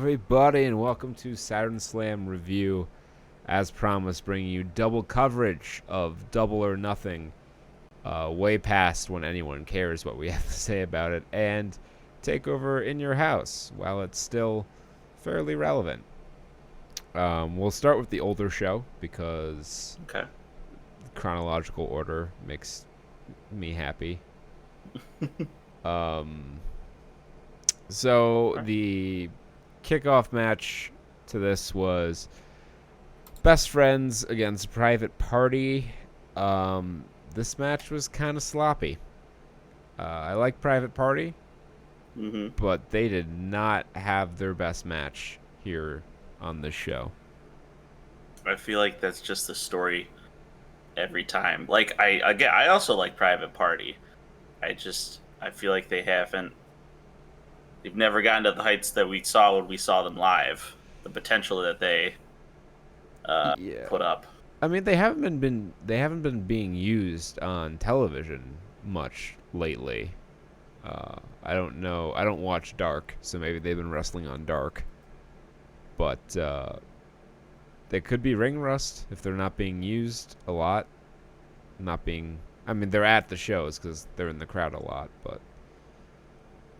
everybody, and welcome to Saturn Slam Review. As promised, bringing you double coverage of Double or Nothing, way past when anyone cares what we have to say about it, and Takeover in your house while it's still fairly relevant. We'll start with the older show because Okay. chronological order makes me happy. Um, so the kickoff match to this was Best Friends against Private Party. This match was kind of sloppy. I like Private Party, Mm-hmm. but they did not have their best match here on this show. I feel like that's just the story every time. Like I also like Private Party. I feel like they've never gotten to the heights that we saw when we saw them live. The potential that they Yeah, put up. I mean they haven't been being used on television much lately. I don't know. I don't watch Dark, so maybe they've been wrestling on Dark. But they could be ring rust if they're not being used a lot. Not being. I mean, they're at the shows because they're in the crowd a lot. But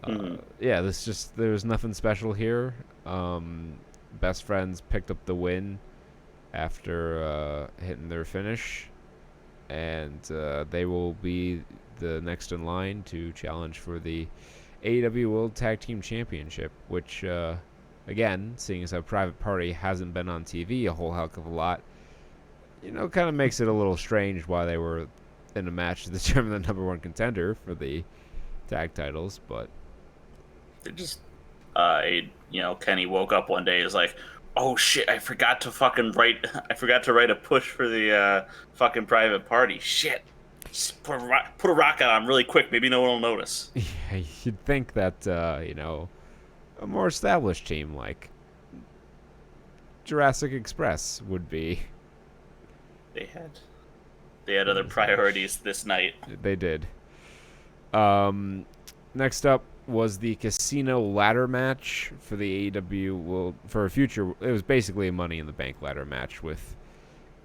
Mm-hmm. yeah, there's nothing special here. Best Friends picked up the win after hitting their finish, and they will be the next in line to challenge for the AEW World Tag Team Championship, which, again, seeing as how Private Party hasn't been on TV a whole heck of a lot, kind of makes it a little strange why they were in a match to determine the number one contender for the tag titles, but They just Kenny woke up one day and was like, "Oh shit, I forgot to fucking write. I forgot to write a push for the fucking Private Party. Shit." Just put a rock out on 'em really quick. Maybe no one will notice. yeah, you'd think that, a more established team like Jurassic Express would be. They had they had other priorities this night. They did. Next up was the Casino Ladder match for the AEW. Well, for a future, it was basically a Money in the Bank ladder match with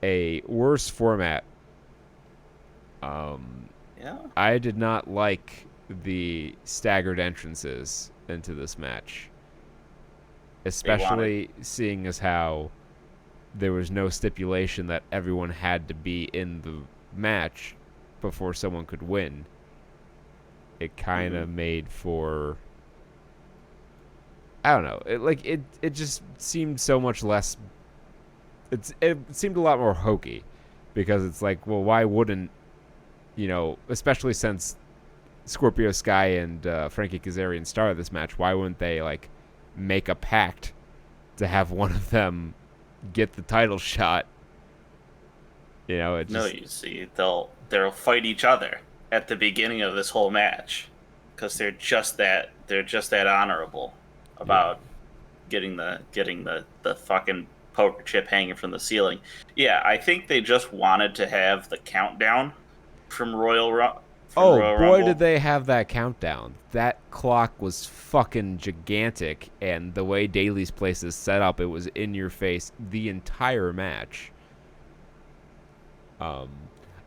a worse format. Yeah. I did not like the staggered entrances into this match, especially seeing as how there was no stipulation that everyone had to be in the match before someone could win. It kind of made for, I don't know. It just seemed so much less. It seemed a lot more hokey, because it's like, well, why wouldn't, especially since Scorpio Sky and Frankie Kazarian started this match, why wouldn't they like make a pact to have one of them get the title shot? It just, No, you see, they'll fight each other at the beginning of this whole match because they're just that honorable yeah. about getting the fucking poker chip hanging from the ceiling. Yeah, I think they just wanted to have the countdown from Oh Royal boy, did Rumble. they have that countdown. That clock was fucking gigantic, and the way Daly's place is set up, it was in your face the entire match. I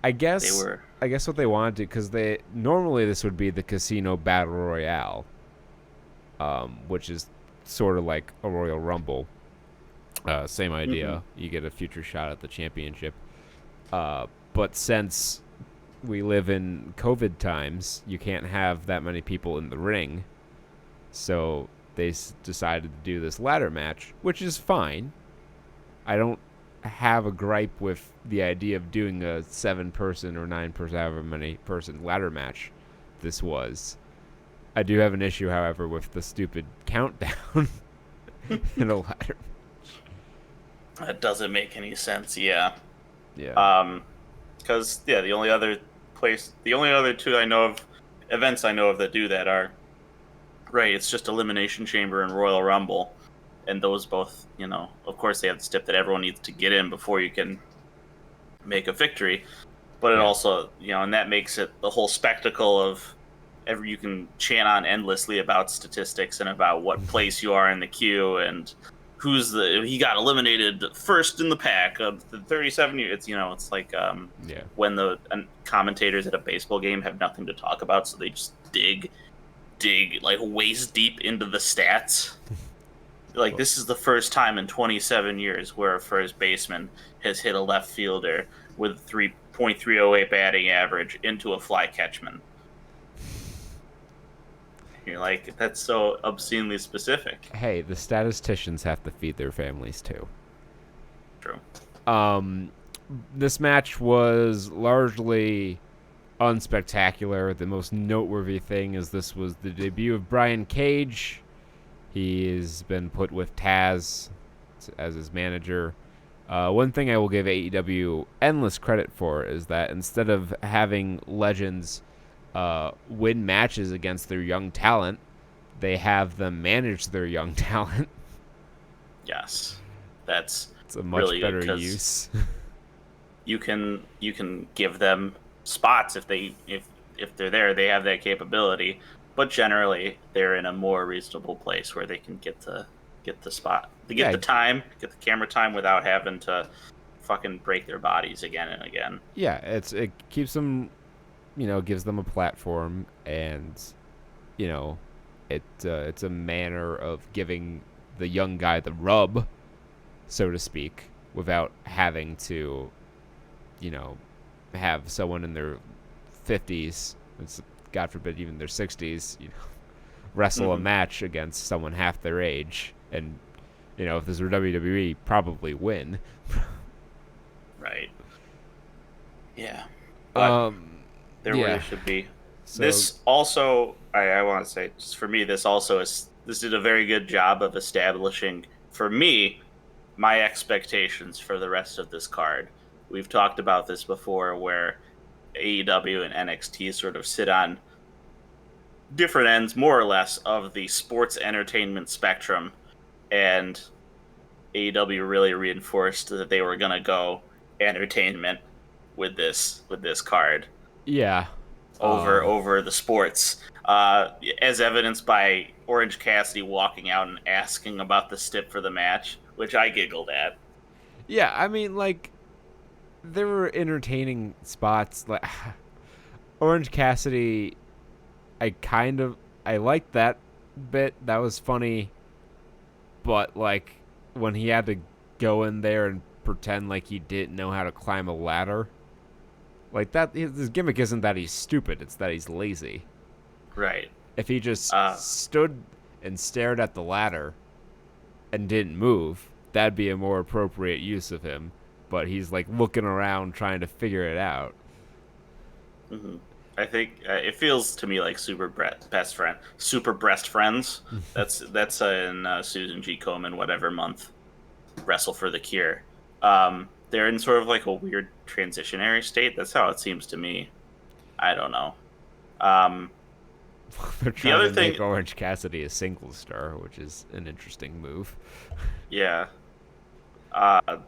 They guess were I guess what they wanted to, because they normally this would be the Casino Battle Royale, which is sort of like a Royal Rumble. Same idea. You get a future shot at the championship. But since we live in COVID times, you can't have that many people in the ring. So they decided to do this ladder match, which is fine. I don't have a gripe with the idea of doing a 7-person or 9-person, however many person ladder match this was. I do have an issue, however, with the stupid countdown in a ladder. That doesn't make any sense. Yeah. Yeah. Because the only other two events I know of that do that are right. It's just Elimination Chamber and Royal Rumble, and those both, of course, they have the stip that everyone needs to get in before you can make a victory. But it Yeah. also, and that makes it the whole spectacle of you can chant on endlessly about statistics and about what place you are in the queue and he got eliminated first in the pack of the 37 years. It's like Yeah. when the commentators at a baseball game have nothing to talk about, so they just dig like waist deep into the stats. Like, this is the first time in 27 years where a first baseman has hit a left fielder with 3.308 batting average into a fly catchman. You're like, that's so obscenely specific. Hey, the statisticians have to feed their families too. True. Um, this match was largely unspectacular. The most noteworthy thing is this was the debut of Brian Cage. He's been put with Taz as his manager. One thing I will give AEW endless credit for is that instead of having legends win matches against their young talent, they have them manage their young talent. Yes, that's It's a much really better good, 'cause use. you can give them spots if they're there, they have that capability. But generally, they're in a more reasonable place where they can get the spot, they get Yeah. the time, get the camera time without having to fucking break their bodies again and again. Yeah, it keeps them, gives them a platform, and it's a manner of giving the young guy the rub, so to speak, without having to, have someone in their 50s, God forbid even their 60s, wrestle a match against someone half their age, and if this were WWE, probably win. Right. Yeah. But there yeah. really should be. So, This also, I want to say, just for me, this did a very good job of establishing, for me, my expectations for the rest of this card. We've talked about this before, where AEW and NXT sort of sit on different ends, more or less, of the sports entertainment spectrum, and AEW really reinforced that they were gonna go entertainment with this card yeah. over the sports, as evidenced by Orange Cassidy walking out and asking about the stip for the match, which I giggled at. Yeah, I mean, like, there were entertaining spots. Like, Orange Cassidy, I liked that bit. That was funny. But, like, when he had to go in there and pretend like he didn't know how to climb a ladder, like, that, his gimmick isn't that he's stupid, it's that he's lazy. Right. If he just stood and stared at the ladder and didn't move, that'd be a more appropriate use of him. But he's like looking around trying to figure it out. Mm-hmm. I think it feels to me like super breast friends. That's in Susan G. Komen whatever month, Wrestle for the Cure. They're in sort of like a weird transitionary state. That's how it seems to me. I don't know. They're trying to make Orange Cassidy a single star, which is an interesting move. Yeah.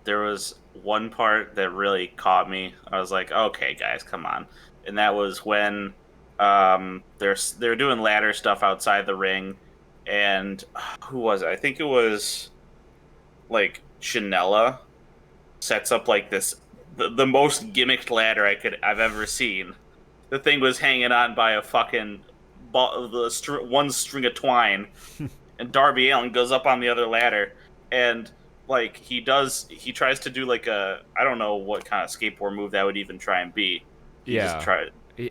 There was one part that really caught me. I was like, okay, guys, come on. And that was when they're doing ladder stuff outside the ring. And who was it? I think it was like Chanela sets up like the most gimmicked ladder I've ever seen. The thing was hanging on by a fucking one string of twine, and Darby Allin goes up on the other ladder, and like he tries to do like I don't know what kind of skateboard move that would even try and be. He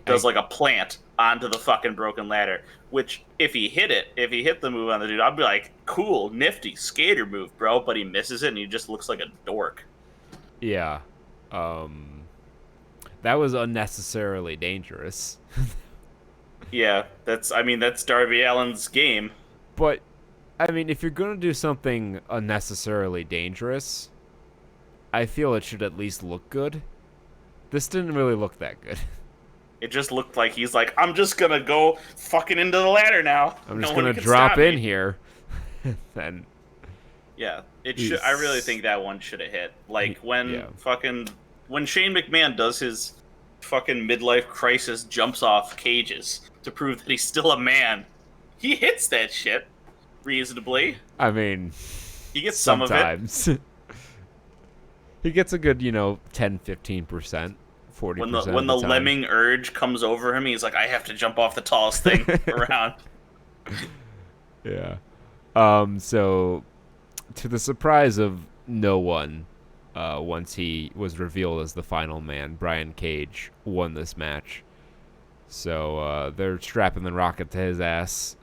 does like a plant onto the fucking broken ladder, which if he hit the move on the dude, I'd be like, cool, nifty skater move, bro. But he misses it, and he just looks like a dork. Yeah. That was unnecessarily dangerous. Yeah, that's Darby Allin's game. But, I mean, if you're going to do something unnecessarily dangerous, I feel it should at least look good. This didn't really look that good. It just looked like he's like, I'm just going to go fucking into the ladder now. I'm just going to drop in here. Then. Yeah, I really think that one should have hit. Like when Shane McMahon does his fucking midlife crisis jumps off cages to prove that he's still a man. He hits that shit reasonably. I mean, He gets some of it. sometimes. He gets a good, 10, 15%, 40% When of the the time. lemming urge comes over him, he's like, I have to jump off the tallest thing around. Yeah. So, to the surprise of no one, once he was revealed as the final man, Brian Cage won this match. So, they're strapping the rocket to his ass.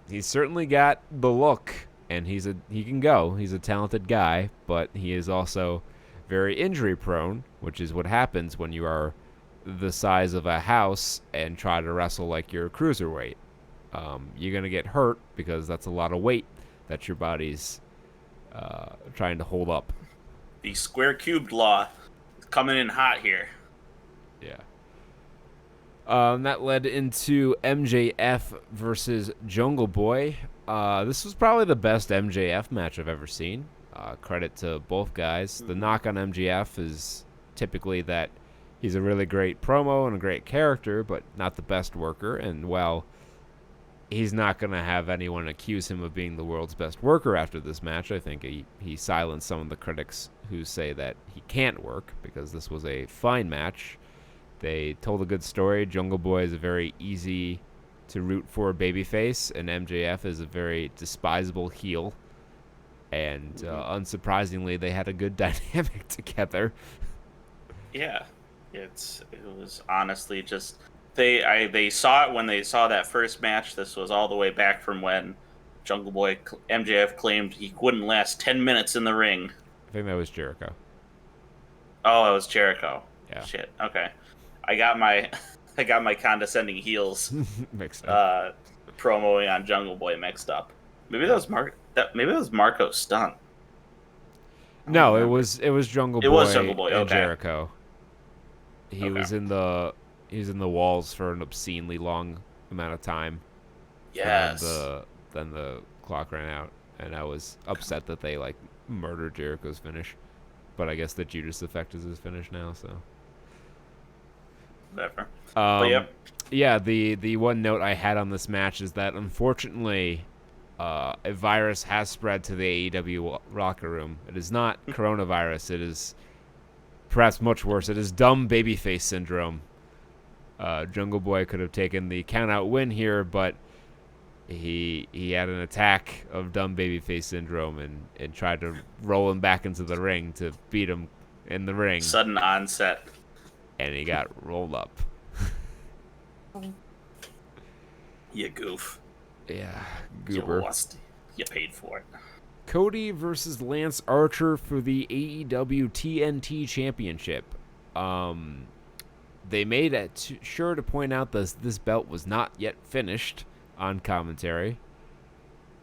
He's certainly got the look, and he can go. He's a talented guy, but he is also very injury prone, which is what happens when you are the size of a house and try to wrestle like you're a cruiserweight. You're gonna get hurt because that's a lot of weight that your body's trying to hold up. The square cubed law is coming in hot here. Yeah. That led into MJF versus Jungle Boy. This was probably the best MJF match I've ever seen. Credit to both guys. The knock on MJF is typically that he's a really great promo and a great character, but not the best worker. And while he's not going to have anyone accuse him of being the world's best worker after this match, I think he silenced some of the critics who say that he can't work, because this was a fine match. They told a good story. Jungle Boy is a very easy to root for babyface, and MJF is a very despisable heel. And unsurprisingly, they had a good dynamic together. Yeah, it was honestly just they saw it when they saw that first match. This was all the way back from when Jungle Boy MJF claimed he wouldn't last 10 minutes in the ring. I think that was Jericho. Oh, it was Jericho. Yeah. Shit. Okay. I got my condescending heels mixed up. Promoing on Jungle Boy mixed up. Maybe that was Marco Stunt. No, it was Jungle Boy. It was Jungle Boy, and okay. Jericho. He was in the walls for an obscenely long amount of time. Yes. Then the clock ran out, and I was upset that they murdered Jericho's finish. But I guess the Judas effect is his finish now, so. Whatever. But yep. Yeah, the one note I had on this match is that unfortunately, a virus has spread to the AEW locker room. It is not coronavirus. It is perhaps much worse. It is dumb babyface syndrome. Jungle Boy could have taken the count-out win here, but he had an attack of dumb babyface syndrome and tried to roll him back into the ring to beat him in the ring. Sudden onset. And he got rolled up. You goof. Yeah, goober. You paid for it. Cody versus Lance Archer for the AEW TNT Championship. They made it sure to point out this belt was not yet finished on commentary.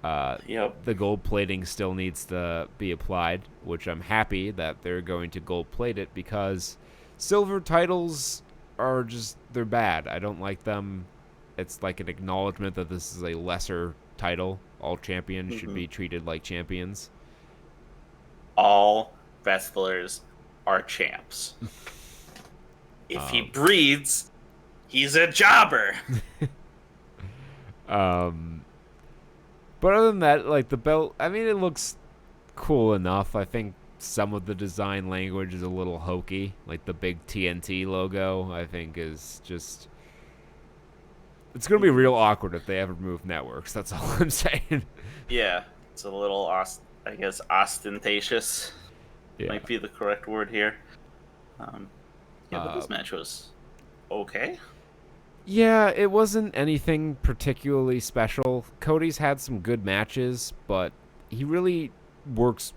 Yep. The gold plating still needs to be applied, which I'm happy that they're going to gold plate it, because silver titles they're bad. I don't like them. It's like an acknowledgement that this is a lesser title. All champions should be treated like champions. All wrestlers are champs. If he breathes, he's a jobber. But other than that, the belt, I mean, it looks cool enough. I think some of the design language is a little hokey. Like the big TNT logo, I think is just... It's going to be real awkward if they ever move networks. That's all I'm saying. Yeah, it's a little, I guess, ostentatious. Yeah. Might be the correct word here. But this match was okay. Yeah, it wasn't anything particularly special. Cody's had some good matches, but he really works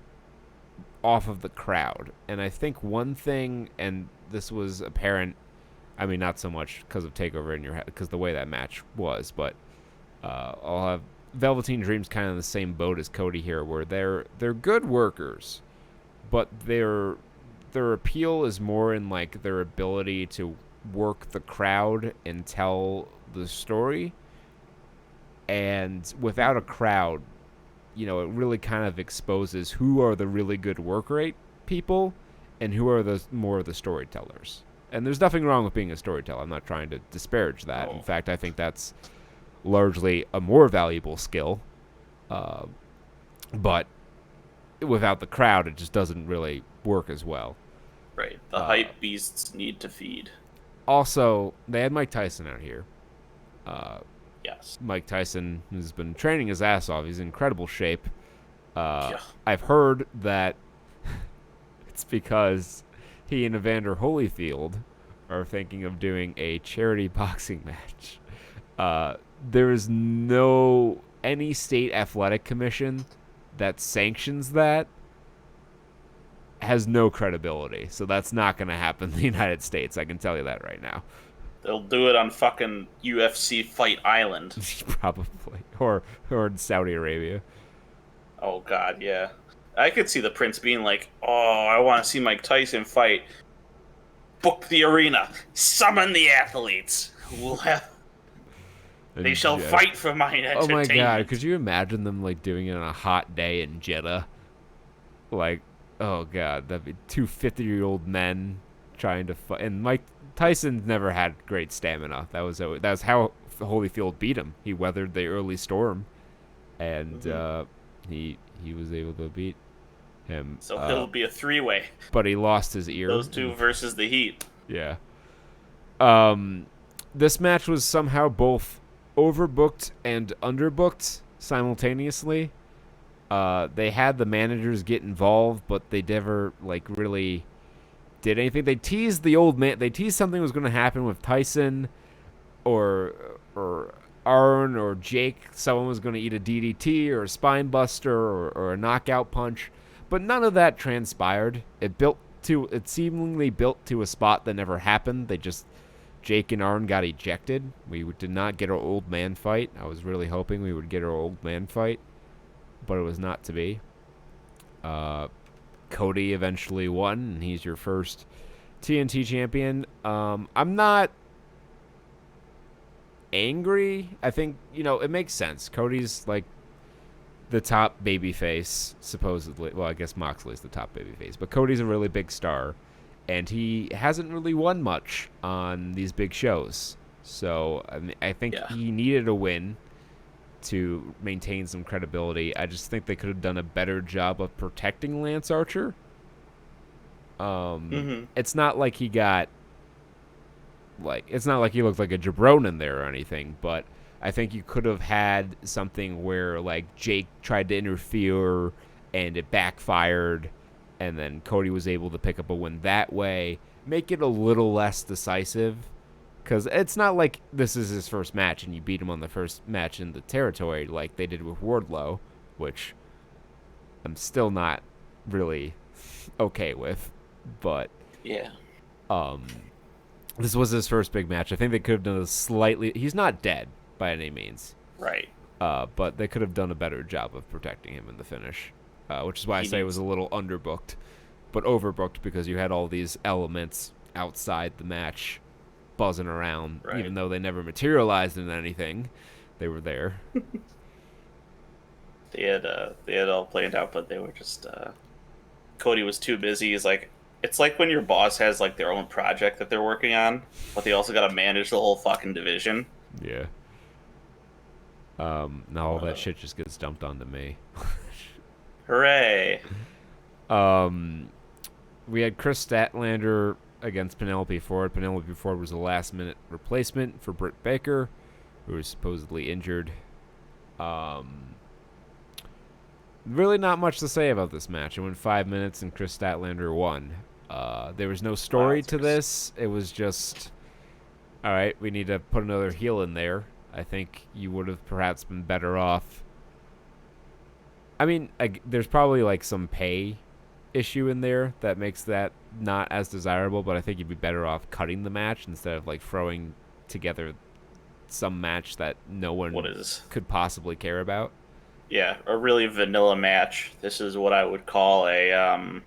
off of the crowd. And I think one thing, and this was apparent, I mean, not so much because of Takeover in your head, because the way that match was, but I'll have Velveteen Dream's kind of in the same boat as Cody here, where they're good workers, but their appeal is more in their ability to work the crowd and tell the story. And without a crowd, it really kind of exposes who are the really good work rate people and who are more of the storytellers. And there's nothing wrong with being a storyteller. I'm not trying to disparage that. In Oh, fact, I think that's largely a more valuable skill. Uh, but without the crowd, it just doesn't really work as well. right. The Uh, hype beasts need to feed. Also, they had Mike Tyson out here. Uh, Yes. Mike Tyson has been training his ass off. He's in incredible shape. Yeah. I've heard that it's because he and Evander Holyfield are thinking of doing a charity boxing match. There is no any state athletic commission that sanctions that has no credibility. So that's not going to happen in the United States. I can tell you that right now. They'll do it on fucking UFC Fight Island. Probably, or in Saudi Arabia. Oh god, yeah. I could see the prince being like, "Oh, I want to see Mike Tyson fight. Book the arena. Summon the athletes. We'll have. They shall Yeah. fight for my Oh my entertainment." god, could you imagine them like doing it on a hot day in Jeddah? Like, oh god, that'd be two 50-year-old men trying to fight. And Mike Tyson never had great stamina. That was how Holyfield beat him. He weathered the early storm, and he was able to beat him. So it'll be a three-way. But he lost his ear. Those two versus the Heat. Yeah. This match was somehow both overbooked and underbooked simultaneously. They had the managers get involved, but they never like really did anything. They teased the old man. They teased something was going to happen with Tyson, or Arn or Jake. Someone was going to eat a DDT or a spine buster or a knockout punch, but none of that transpired. It seemingly built to a spot that never happened. Jake and Arn got ejected. We did not get our old man fight. I was really hoping we would get our old man fight, but it was not to be. Cody eventually won, and he's your first TNT champion. I'm not angry. I think, it makes sense. Cody's like the top babyface, supposedly. Well, I guess Moxley's the top babyface, but Cody's a really big star, and he hasn't really won much on these big shows. So I think he needed a win to maintain some credibility. I just think they could have done a better job of protecting Lance Archer. It's not like he got it's not like he looked like a jabron in there or anything, but I think you could have had something where like Jake tried to interfere and it backfired, and then Cody was able to pick up a win that way. Make it a little less decisive, because it's not like this is his first match and you beat him on the first match in the territory like they did with Wardlow, which I'm still not really okay with. But yeah, this was his first big match. I think they could have done a slightly. He's not dead by any means, right? But they could have done a better job of protecting him in the finish, which is why I say it was a little underbooked, but overbooked because you had all these elements outside the match buzzing around, right. Even though they never materialized in anything, they were there. They had all planned out, but they were just Cody was too busy. He's like, it's like when your boss has like their own project that they're working on, but they also got to manage the whole fucking division. Yeah. Now all that shit just gets dumped onto me. Hooray! We had Chris Statlander against Penelope Ford. Penelope Ford was a last-minute replacement for Britt Baker, who was supposedly injured. Really not much to say about this match. It went 5 minutes, and Chris Statlander won. There was no story to this. It was just, all right, we need to put another heel in there. I think you would have perhaps been better off. I mean, there's probably like some pay issue in there that makes that not as desirable, but I think you'd be better off cutting the match instead of like throwing together some match that no one could possibly care about. Yeah, a really vanilla match. This is what I would call a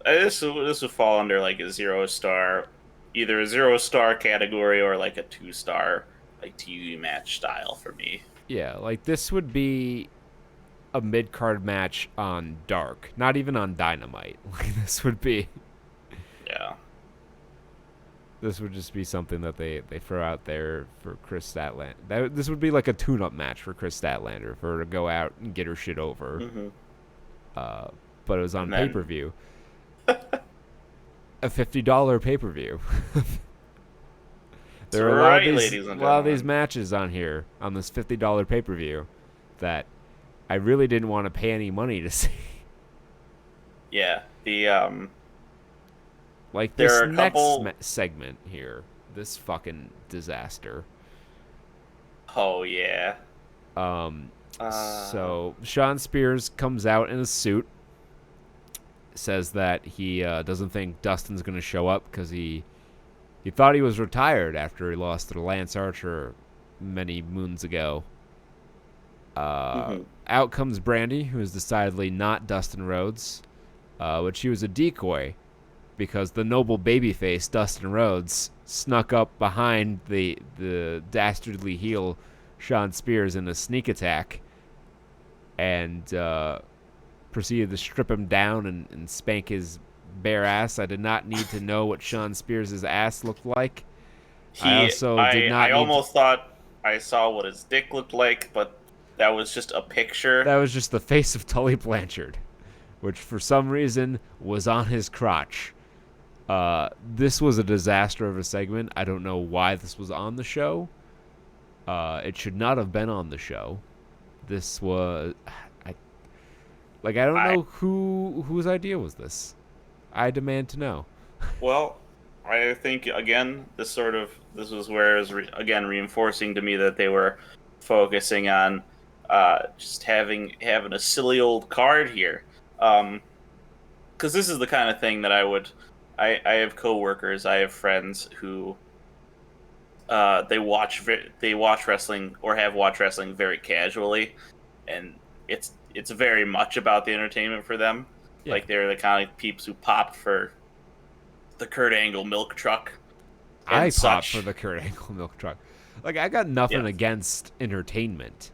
this would fall under like a 0-star, either a 0-star category or like a 2-star like TV match style for me. Yeah, like this would be a mid-card match on Dark, not even on Dynamite. Like this would be. Yeah. This would just be something that they throw out there for Chris Statlander. This would be like a tune-up match for Chris Statlander for her to go out and get her shit over. Mm-hmm. Uh, but it was on And pay then per view. A $50 pay per view. that's There are right, ladies a and lot of these gentlemen. matches on here on this $50 pay per view that I really didn't want to pay any money to see. Yeah, Like there this are a next couple. segment here, this fucking disaster. Oh yeah. Um, Uh, so Sean Spears comes out in a suit, says that he doesn't think Dustin's going to show up because he thought he was retired after he lost to Lance Archer many moons ago. mhm. Out comes Brandy, who is decidedly not Dustin Rhodes, but she was a decoy because the noble babyface Dustin Rhodes snuck up behind the dastardly heel Sean Spears in a sneak attack and proceeded to strip him down and spank his bare ass. I did not need to know what Sean Spears' ass looked like. I also did I not need to. almost thought I saw what his dick looked like, but that was just a picture. That was just the face of Tully Blanchard, which for some reason was on his crotch. This was a disaster of a segment. I don't know why this was on the show. It should not have been on the show. This was, I don't I know whose idea was this. I demand to know. Well, I think again, this was where it was again reinforcing to me that they were focusing on just having a silly old card here, because this is the kind of thing that I have coworkers, I have friends who they watch wrestling or have watched wrestling very casually, and it's very much about the entertainment for them. Yeah, Like they're the kind of peeps who pop for the Kurt Angle milk truck I and popped such. for the Kurt Angle milk truck. Like I got nothing Yeah, against entertainment.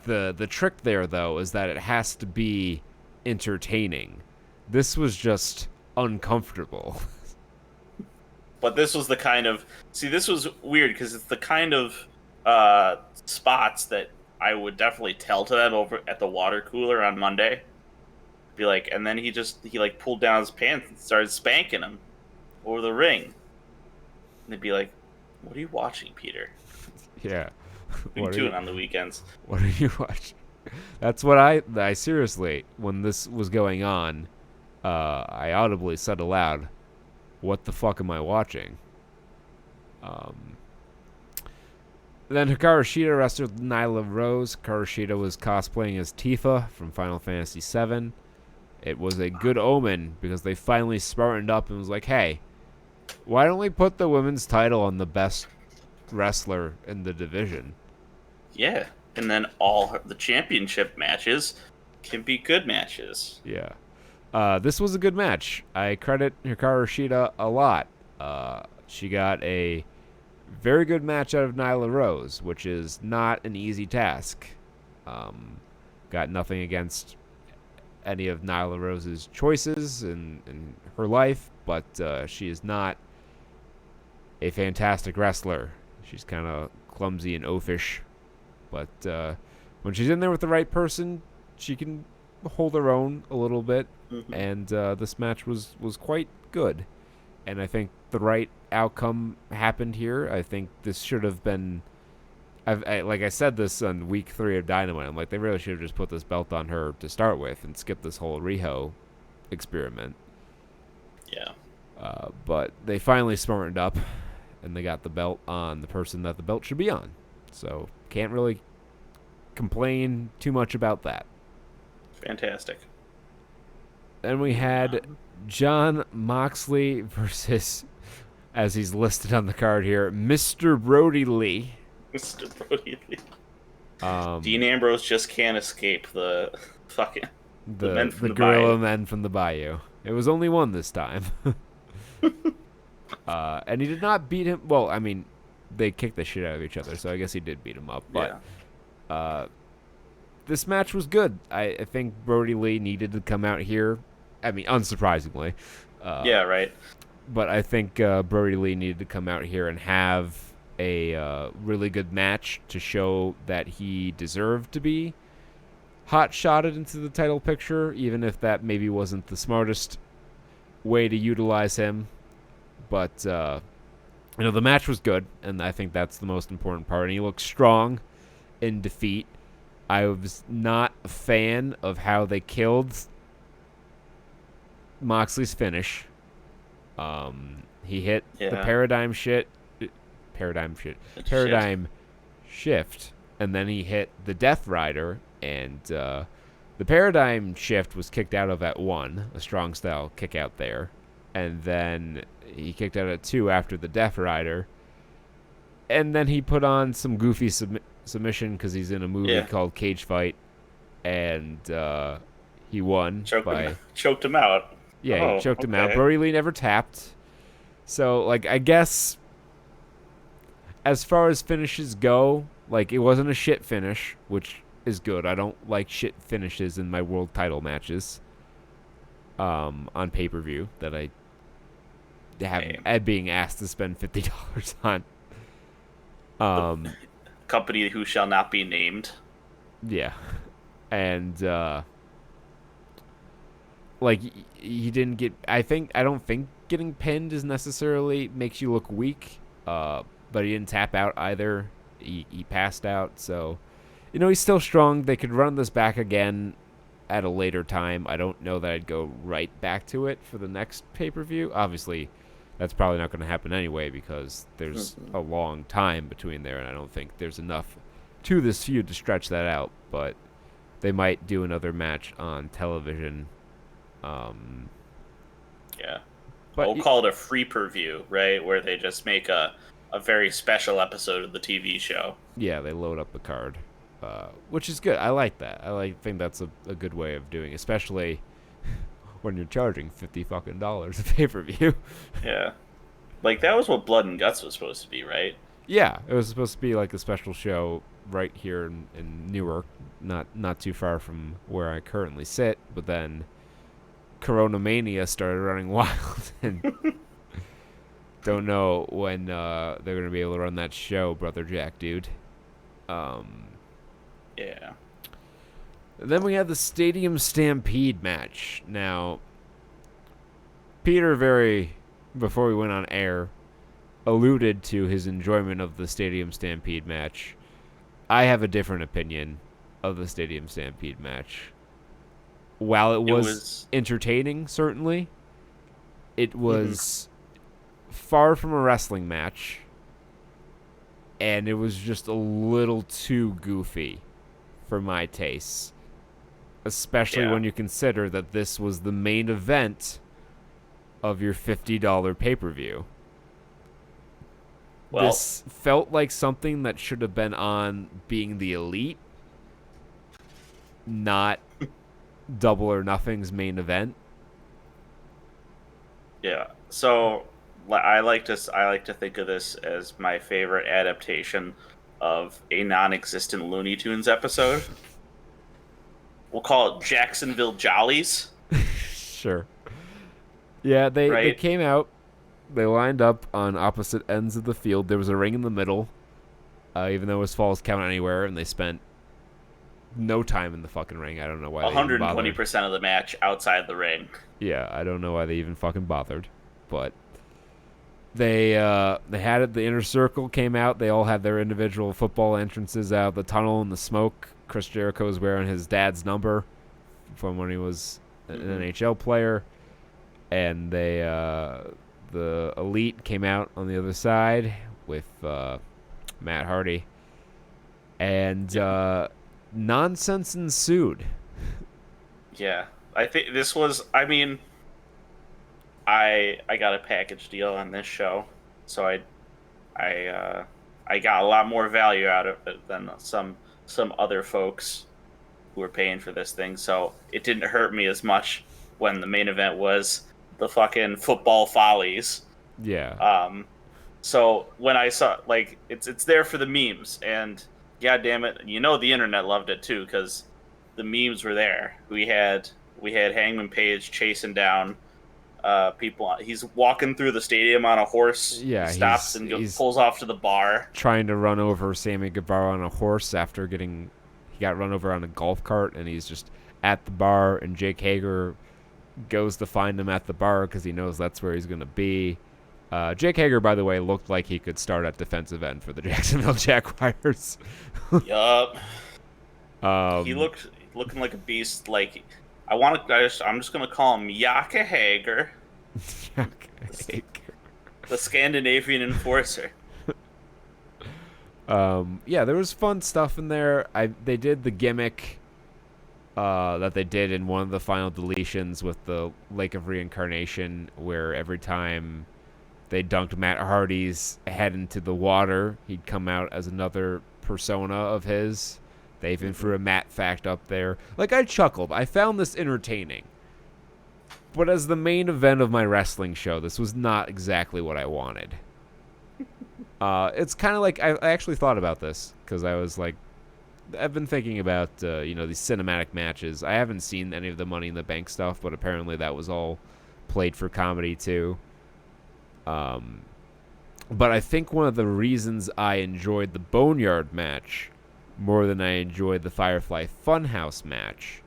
The trick there though is that it has to be entertaining. This was just uncomfortable. but this was the kind of this was weird because it's the kind of spots that I would definitely tell to them over at the water cooler on Monday. Be like, and then he like pulled down his pants and started spanking him over the ring. And they'd be like, "What are you watching, Peter? Yeah. What are you doing on the weekends?" What are you watching? That's what I seriously, when this was going on, I audibly said aloud, "What the fuck am I watching?" Um, then Hikaru Shida wrestled Nyla Rose. Hikaru Shida was cosplaying as Tifa from Final Fantasy VII. It was a good omen because they finally smartened up and was like, "Hey, why don't we put the women's title on the best wrestler in the division?" Yeah, and then all the championship matches can be good matches. Yeah. This was a good match. I credit Hikaru Shida a lot. She got a very good match out of Nyla Rose, which is not an easy task. Got nothing against any of Nyla Rose's choices in her life, but she is not a fantastic wrestler. She's kind of clumsy and oafish, but when she's in there with the right person, she can hold her own a little bit. Hmm. And this match was quite good, and I think the right outcome happened here. I think this should have been. Like I said this on week 3 of Dynamite. I'm like, they really should have just put this belt on her to start with and skip this whole Riho experiment. Yeah. But they finally smartened up, and they got the belt on the person that the belt should be on. So can't really complain too much about that. Fantastic. Then we had John Moxley versus, as he's listed on the card here, Mr. Brody Lee. Mr. Brody Lee. Um, Dean Ambrose just can't escape the fucking the men from the the gorilla bayou. men from the bayou. It was only one this time. And he did not beat him. Well, I mean, they kicked the shit out of each other, so I guess he did beat him up. But Yeah. this match was good. I think Brody Lee needed to come out here. I mean, unsurprisingly. Yeah, right. but I think Brody Lee needed to come out here and have a really good match to show that he deserved to be hot shotted into the title picture, even if that maybe wasn't the smartest way to utilize him. But the match was good, and I think that's the most important part. And he looked strong in defeat. I was not a fan of how they killed Moxley's finish. He hit the Yeah. paradigm shift, Shit. and then he hit the Death Rider, and the paradigm shift was kicked out of at 1, a strong style kick out there, and then he kicked out at 2 after the Death Rider, and then he put on some goofy submission because he's in a movie called Cage Fight, and he won Choked him out. Yeah, he choked him out. Brody Lee never tapped. So, like, I guess as far as finishes go, like, it wasn't a shit finish, which is good. I don't like shit finishes in my world title matches on pay-per-view that I have being asked to spend $50 on. Company who shall not be named. Yeah. And, like, he didn't get... I don't think getting pinned is necessarily makes you look weak, but he didn't tap out either. He passed out, so... he's still strong. They could run this back again at a later time. I don't know that I'd go right back to it for the next pay-per-view. Obviously, that's probably not going to happen anyway because there's a long time between there, and I don't think there's enough to this feud to stretch that out. But they might do another match on television. Yeah. But we'll call it a free per-view, right? Where they just make a very special episode of the TV show. Yeah, they load up the card. Which is good. I like that. Think that's a good way of doing it, especially when you're charging $50 a pay-per-view. Yeah. Like, that was what Blood and Guts was supposed to be, right? Yeah, it was supposed to be like a special show right here in Newark, not too far from where I currently sit, but then Corona Mania started running wild, and don't know when they're going to be able to run that show, Brother Jack, dude. Yeah. Then we had the Stadium Stampede match. Now, Peter before we went on air, alluded to his enjoyment of the Stadium Stampede match. I have a different opinion of the Stadium Stampede match. While it was entertaining, certainly, it was far from a wrestling match, and it was just a little too goofy for my tastes, especially when you consider that this was the main event of your $50 pay-per-view. Well, this felt like something that should have been on Being the Elite, not Double or Nothing's main event. Yeah. So I like to think of this as my favorite adaptation of a non-existent Looney Tunes episode. We'll call it Jacksonville Jollies. Sure. Yeah, they came out. They lined up on opposite ends of the field. There was a ring in the middle, even though it was Falls Count Anywhere, and they spent no time in the fucking ring. I don't know why. 120% of the match outside the ring. Yeah, I don't know why they even fucking bothered, but they had it. The Inner Circle came out. They all had their individual football entrances out. The Tunnel and the Smoke. Chris Jericho was wearing his dad's number from when he was an NHL player, and the Elite came out on the other side with Matt Hardy, and nonsense ensued. Yeah, I think this was. I mean, I got a package deal on this show, so I got a lot more value out of it than some other folks who were paying for this thing. So it didn't hurt me as much when the main event was the fucking football follies. Yeah. So when I saw, like, it's there for the memes, and god damn it, the internet loved it too because the memes were there. We had Hangman Page chasing down people. He's walking through the stadium on a horse. He Yeah, stops and pulls off to the bar. trying to run over Sammy Guevara on a horse after he got run over on a golf cart, and he's just at the bar, and Jake Hager goes to find him at the bar because he knows that's where he's going to be. Jake Hager, by the way, looked like he could start at defensive end for the Jacksonville Jaguars. Yup. He Um, looked looking like a beast. Like I'm just gonna call him Yaka Hager, Hager. the Scandinavian enforcer. Yeah, there was fun stuff in there. They did the gimmick that they did in one of the final deletions with the Lake of Reincarnation, where every time they dunked Matt Hardy's head into the water, he'd come out as another persona of his. They even threw a Matt fact up there. Like, I chuckled. I found this entertaining. But as the main event of my wrestling show, this was not exactly what I wanted. It's kind of like, I actually thought about this, because I was like, I've been thinking about, these cinematic matches. I haven't seen any of the Money in the Bank stuff, but apparently that was all played for comedy, too. But I think one of the reasons I enjoyed the Boneyard match more than I enjoyed the Firefly Funhouse match,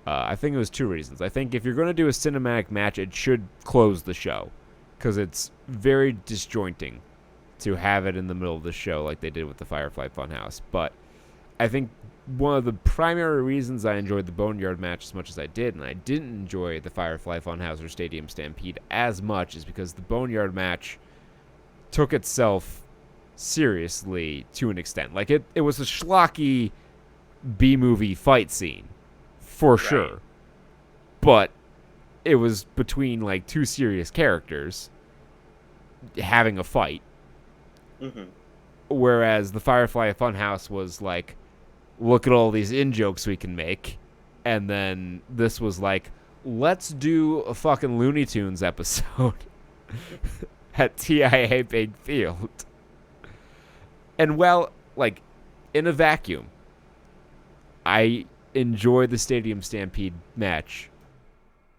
I think it was two reasons. I think if you're going to do a cinematic match, it should close the show, because it's very disjointing to have it in the middle of the show like they did with the Firefly Funhouse. But I think one of the primary reasons I enjoyed the Boneyard match as much as I did, and I didn't enjoy the Firefly Funhouse or Stadium Stampede as much, is because the Boneyard match took itself seriously to an extent. Like, it was a schlocky B-movie fight scene, for sure. But it was between, like, two serious characters having a fight. Mm-hmm. Whereas the Firefly Funhouse was like, look at all these in-jokes we can make. And then this was like, let's do a fucking Looney Tunes episode at TIA Big Field. And well, like, in a vacuum, I enjoy the Stadium Stampede match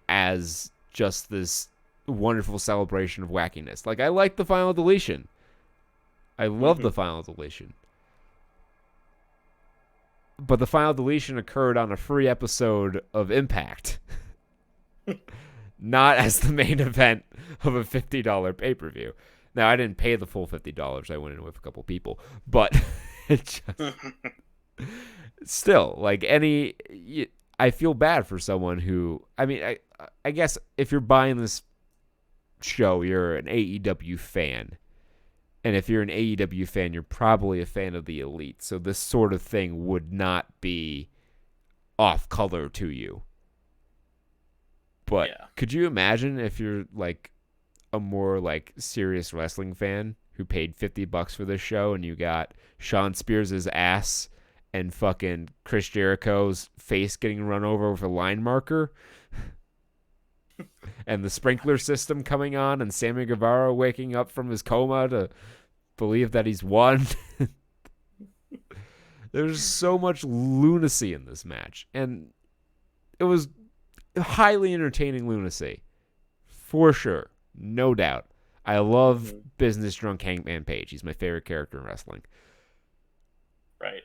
as just this wonderful celebration of wackiness. Like, I like the final deletion. I love the final deletion. But the final deletion occurred on a free episode of Impact. Not as the main event of a $50 pay-per-view. Now, I didn't pay the full $50. I went in with a couple people. But it just... Still, like, I feel bad for someone who... I mean, I guess if you're buying this show, you're an AEW fan. And if you're an AEW fan, you're probably a fan of the Elite. So this sort of thing would not be off color to you. But could you imagine if you're like a more like serious wrestling fan who paid $50 for this show, and you got Shawn Spears' ass and fucking Chris Jericho's face getting run over with a line marker? And the sprinkler system coming on, and Sammy Guevara waking up from his coma to believe that he's won. There's so much lunacy in this match, and it was highly entertaining lunacy, for sure, no doubt. I love Business Drunk Hangman Page. He's my favorite character in wrestling. Right.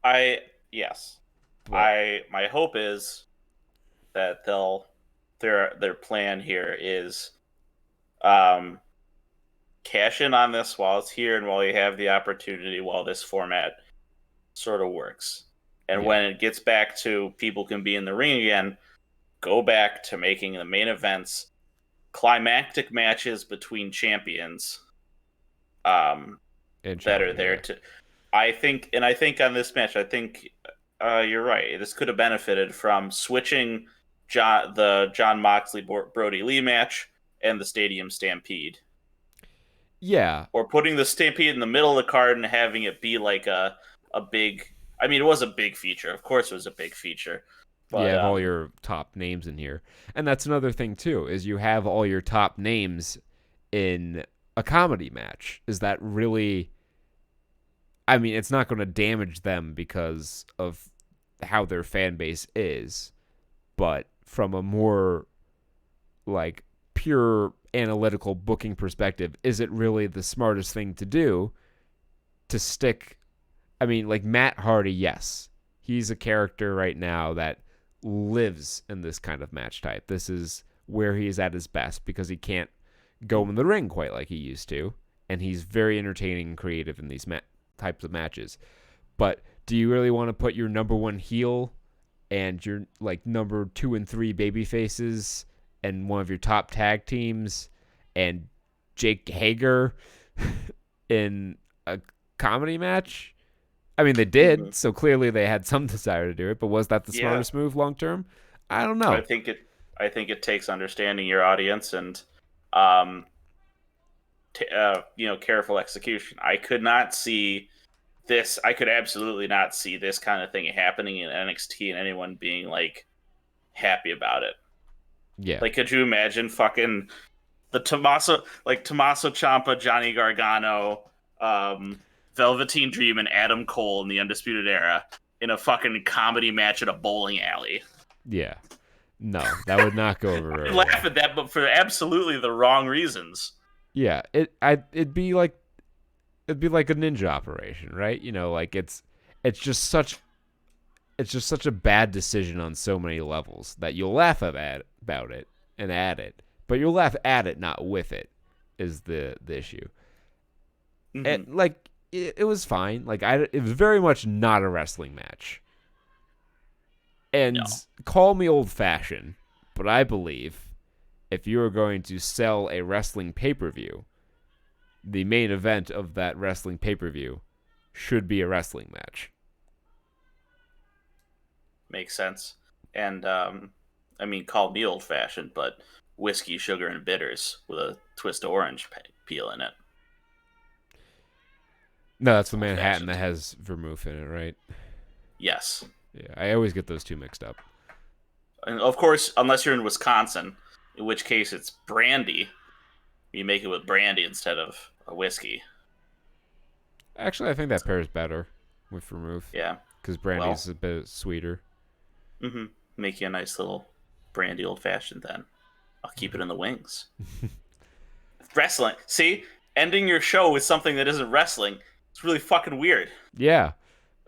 My hope is that their plan here is cash in on this while it's here and while you have the opportunity, while this format sort of works. And when it gets back to people can be in the ring again, go back to making the main events climactic matches between champions that are there to... I think on this match, you're right. This could have benefited from switching the John Moxley Brody Lee match and the Stadium Stampede. Yeah. Or putting the Stampede in the middle of the card and having it be like a big... I mean, it was a big feature. Of course it was a big feature. But, you have all your top names in here. And that's another thing, too, is you have all your top names in a comedy match. Is that really... I mean, it's not going to damage them because of how their fan base is. But from a more, like, pure analytical booking perspective, is it really the smartest thing to do to stick? I mean, like Matt Hardy, yes, he's a character right now that lives in this kind of match type. This is where he is at his best because he can't go in the ring quite like he used to, and he's very entertaining and creative in these types of matches. But do you really want to put your number one heel and your like number 2 and 3 baby faces and one of your top tag teams and Jake Hager in a comedy match? I mean, they did, so clearly they had some desire to do it, but was that the smartest move long term? I don't know. I think it takes understanding your audience and careful execution. I could not see this. I could absolutely not see this kind of thing happening in NXT and anyone being like happy about it. Yeah. Like, could you imagine fucking the Tommaso Ciampa, Johnny Gargano, Velveteen Dream, and Adam Cole in the Undisputed Era in a fucking comedy match at a bowling alley? Yeah. No, that would not go over. I laugh at that, but for absolutely the wrong reasons. Yeah, it'd be like a ninja operation, right? You know, like it's just such a bad decision on so many levels that you'll laugh about it and at it, but you'll laugh at it, not with it, is the issue. Mm-hmm. And like it was fine. Like it was very much not a wrestling match. And call me old-fashioned, but I believe if you are going to sell a wrestling pay-per-view, the main event of that wrestling pay-per-view should be a wrestling match. Makes sense. And, I mean, call me old-fashioned, but whiskey, sugar, and bitters with a twist of orange peel in it. No, that's the Manhattan that has vermouth in it, right? Yes. Yeah, I always get those two mixed up. And of course, unless you're in Wisconsin, in which case it's brandy. You make it with brandy instead of a whiskey. Actually, I think that pairs better with vermouth. Yeah. Because brandy's a bit sweeter. Mm-hmm. Make you a nice little brandy old-fashioned then. I'll keep it in the wings. Wrestling. See? Ending your show with something that isn't wrestling. It's really fucking weird. Yeah.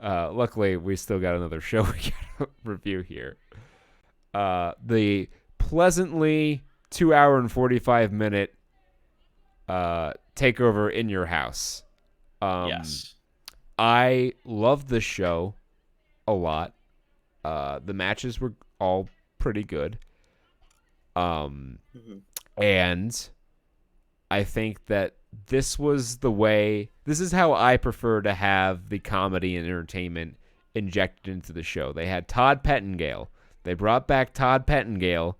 Luckily, we still got another show we got to review here. The pleasantly 2 hour and 45 minute takeover in your house. Yes. I loved this show a lot. The matches were all pretty good. And I think that this is how I prefer to have the comedy and entertainment injected into the show. They had Todd Pettengill. They brought back Todd Pettengill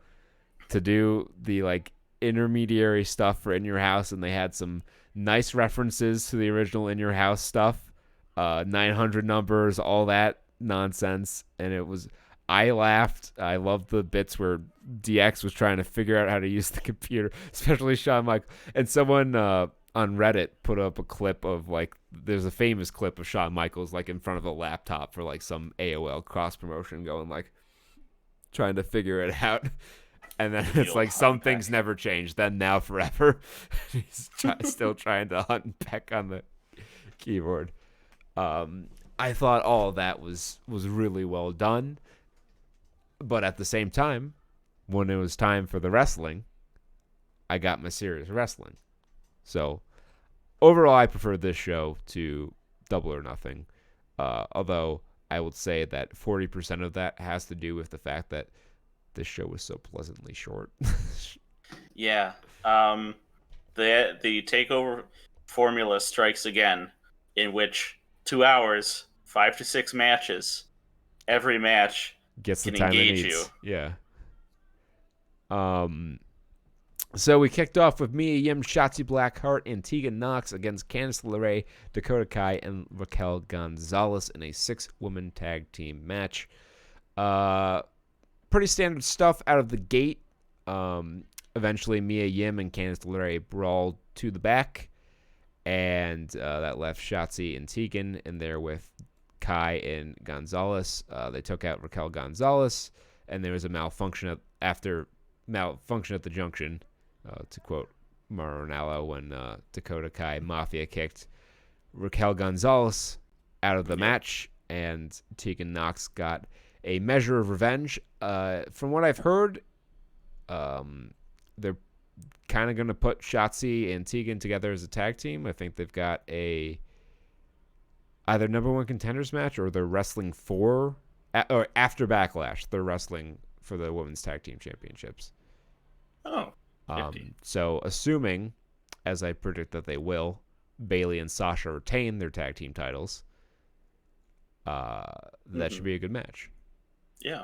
to do the like intermediary stuff for In Your House, and they had some nice references to the original In Your House stuff, 900 numbers, all that nonsense, and I laughed. I loved the bits where DX was trying to figure out how to use the computer, especially Shawn Michaels. And someone on Reddit put up a clip of like, there's a famous clip of Shawn Michaels like in front of a laptop for like some AOL cross promotion, going like trying to figure it out. And then it's like some things never change, then now forever. He's still trying to hunt and peck on the keyboard. I thought all of that was really well done. But at the same time, when it was time for the wrestling, I got my serious wrestling. So overall, I prefer this show to Double or Nothing. Although I would say that 40% of that has to do with the fact that this show was so pleasantly short. Yeah. The takeover formula strikes again, in which 2 hours, 5 to 6 matches, every match gets the can time engage it needs. you. Yeah. So we kicked off with Mia Yim, Shotzi Blackheart, and Tegan Knox against Candice LeRae, Dakota Kai, and Raquel Gonzalez in a 6-woman tag team match. Pretty standard stuff out of the gate. Eventually, Mia Yim and Candice LeRae brawled to the back, and that left Shotzi and Tegan in there with Kai and Gonzalez. They took out Raquel Gonzalez, and there was a malfunction at the junction, to quote Maranello when Dakota Kai Mafia kicked Raquel Gonzalez out of the Yep. match, and Tegan Knox got a measure of revenge. From what I've heard, they're kind of going to put Shotzi and Tegan together as a tag team. I think they've got a either number one contenders match, or they're wrestling for, or after Backlash, they're wrestling for the women's tag team championships. Oh, 50. So assuming, as I predict that they will, Bayley and Sasha retain their tag team titles, that should be a good match. Yeah.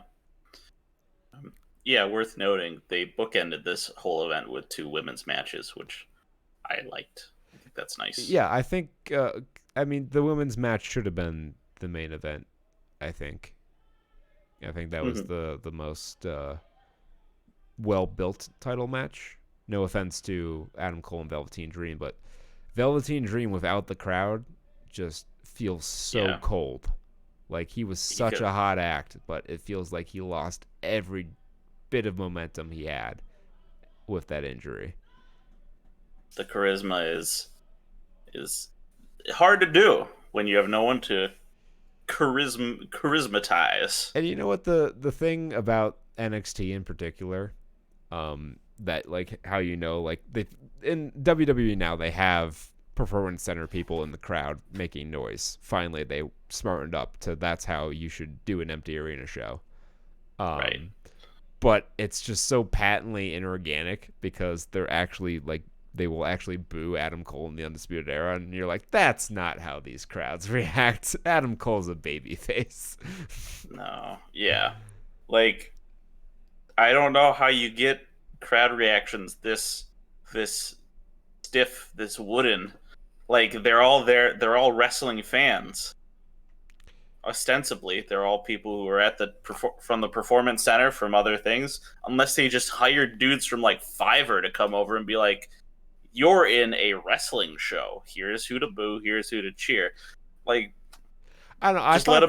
Yeah, worth noting, they bookended this whole event with 2 women's matches, which I liked. I think that's nice. Yeah, I think, I mean, the women's match should have been the main event, I think. I think that was the most well-built title match. No offense to Adam Cole and Velveteen Dream, but Velveteen Dream without the crowd just feels so cold. Like, he was such a hot act, but it feels like he lost every bit of momentum he had with that injury. The charisma is hard to do when you have no one to charismatize. And you know what, the thing about NXT in particular, that, like, how like, they in WWE now, they have performance center people in the crowd making noise. Finally, they smartened up to that's how you should do an empty arena show. Right. But it's just so patently inorganic because they're actually, like, they will actually boo Adam Cole in the Undisputed Era, and you're like, that's not how these crowds react. Adam Cole's a babyface. No. Yeah. Like, I don't know how you get crowd reactions this stiff, this wooden. Like, they're all there. They're all wrestling fans. Ostensibly, they're all people who are at from the performance center from other things. Unless they just hired dudes from like Fiverr to come over and be like, "You're in a wrestling show. Here's who to boo. Here's who to cheer." Like, I don't know. I thought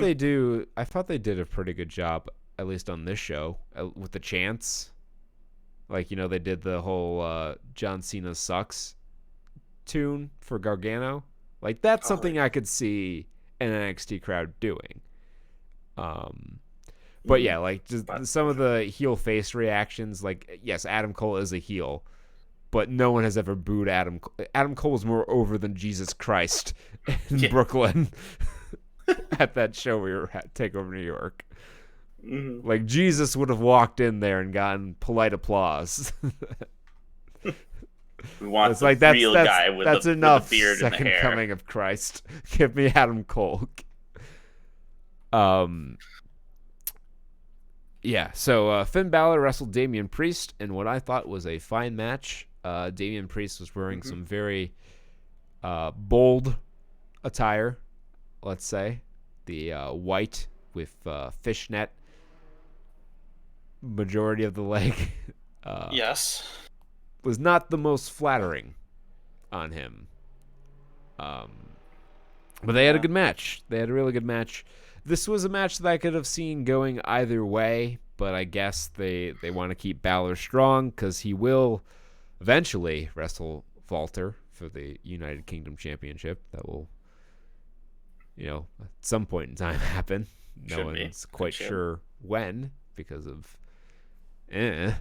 they did a pretty good job, at least on this show, with the chants. Like, you know, they did the whole John Cena sucks tune for Gargano. Like, that's something I could see an NXT crowd doing. But yeah, like, just some of the heel face reactions, like, yes, Adam Cole is a heel, but no one has ever booed Adam. Adam Cole was more over than Jesus Christ in Brooklyn at that show we were at, Takeover New York. Mm-hmm. Like, Jesus would have walked in there and gotten polite applause. We want it's the like, real guy with enough. With the beard Second and the hair. coming of Christ. Give me Adam Cole. Yeah, so Finn Balor wrestled Damian Priest in what I thought was a fine match. Damian Priest was wearing some very bold attire, let's say. The white with fishnet majority of the leg. Yes. Was not the most flattering on him. But they had a good match. They had a really good match. This was a match that I could have seen going either way, but I guess they want to keep Balor strong because he will eventually wrestle Walter for the United Kingdom Championship. That will, you know, at some point in time happen. No one's quite sure when because of Yeah.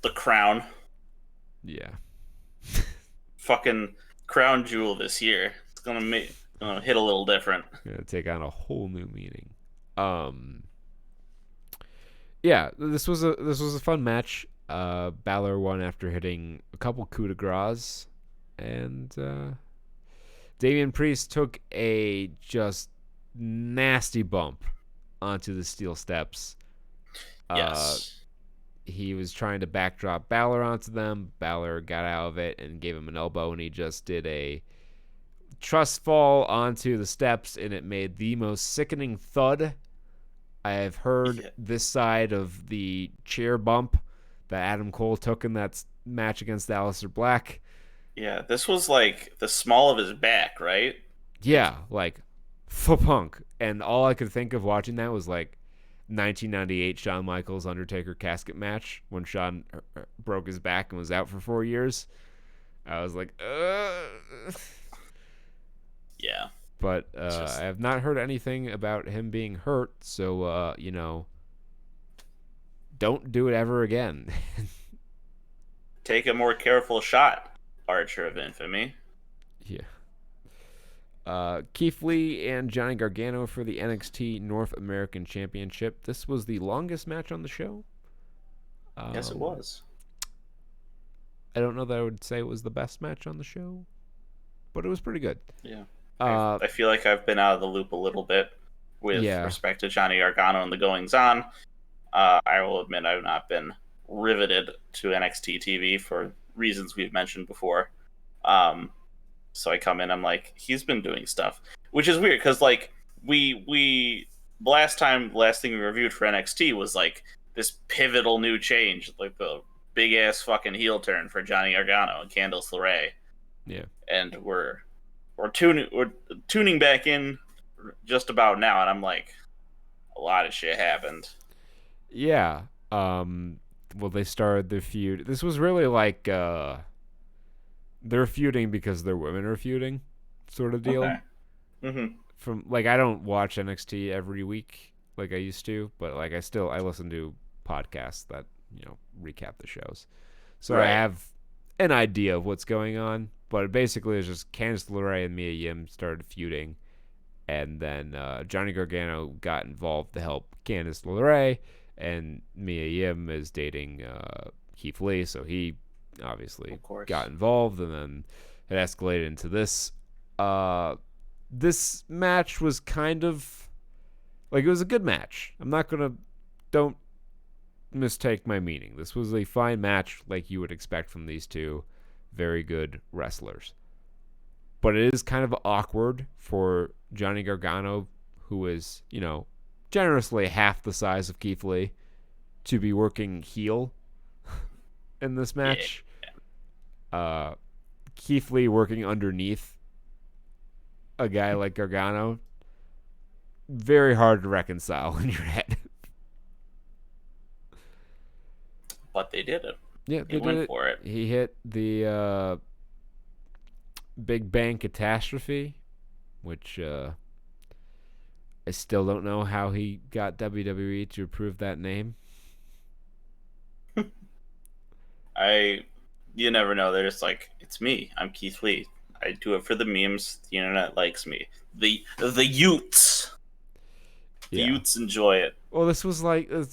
The crown. Yeah. Fucking crown jewel this year. It's gonna hit a little different. Gonna take on a whole new meaning. Yeah, this was a fun match. Balor won after hitting a couple coup de grace, and Damian Priest took a just nasty bump onto the steel steps. Yes. He was trying to backdrop Balor onto them. Balor got out of it and gave him an elbow, and he just did a trust fall onto the steps, and it made the most sickening thud I have heard this side of the chair bump that Adam Cole took in that match against Aleister Black. Yeah, this was like the small of his back, right? Yeah, like, punk. And all I could think of watching that was like, 1998 Shawn Michaels Undertaker casket match when Shawn broke his back and was out for 4 years. I was like, Yeah. But Just I have not heard anything about him being hurt, so don't do it ever again. take a more careful shot, Archer of Infamy. Yeah. Keith Lee and Johnny Gargano for the NXT North American Championship. This was the longest match on the show. Yes, it was. I don't know that I would say it was the best match on the show, but it was pretty good. Yeah. Uh, I feel like I've been out of the loop a little bit with Yeah. respect to Johnny Gargano and the goings on. I will admit I've not been riveted to NXT TV for reasons we've mentioned before. So I come in, I'm like, he's been doing stuff, which is weird because like we last thing we reviewed for NXT was like this pivotal new change, like the big ass fucking heel turn for Johnny Gargano and Candice LeRae. Yeah. And we're tuning back in just about now, and I'm like, a lot of shit happened. Yeah. Well, they started their feud. This was really like they're feuding because their women are feuding, sort of deal. Okay. Mm-hmm. From like, I don't watch NXT every week like I used to, but like I listen to podcasts that recap the shows, so Right. I have an idea of what's going on. But basically, it's just Candice LeRae and Mia Yim started feuding, and then Johnny Gargano got involved to help Candice LeRae, and Mia Yim is dating Keith Lee, so he obviously got involved, and then it escalated into this. This match was kind of like, it was a good match. Don't mistake my meaning. This was a fine match like you would expect from these two very good wrestlers. But it is kind of awkward for Johnny Gargano, who is, generously half the size of Keith Lee, to be working heel in this match. Yeah. Keith Lee working underneath a guy like Gargano, very hard to reconcile in your head. But they did it. Yeah, they went for it. He hit the Big Bang Catastrophe, which I still don't know how he got WWE to approve that name. You never know. They're just like, it's me. I'm Keith Lee. I do it for the memes. The internet likes me. The Utes. The Utes enjoy it. Well, it's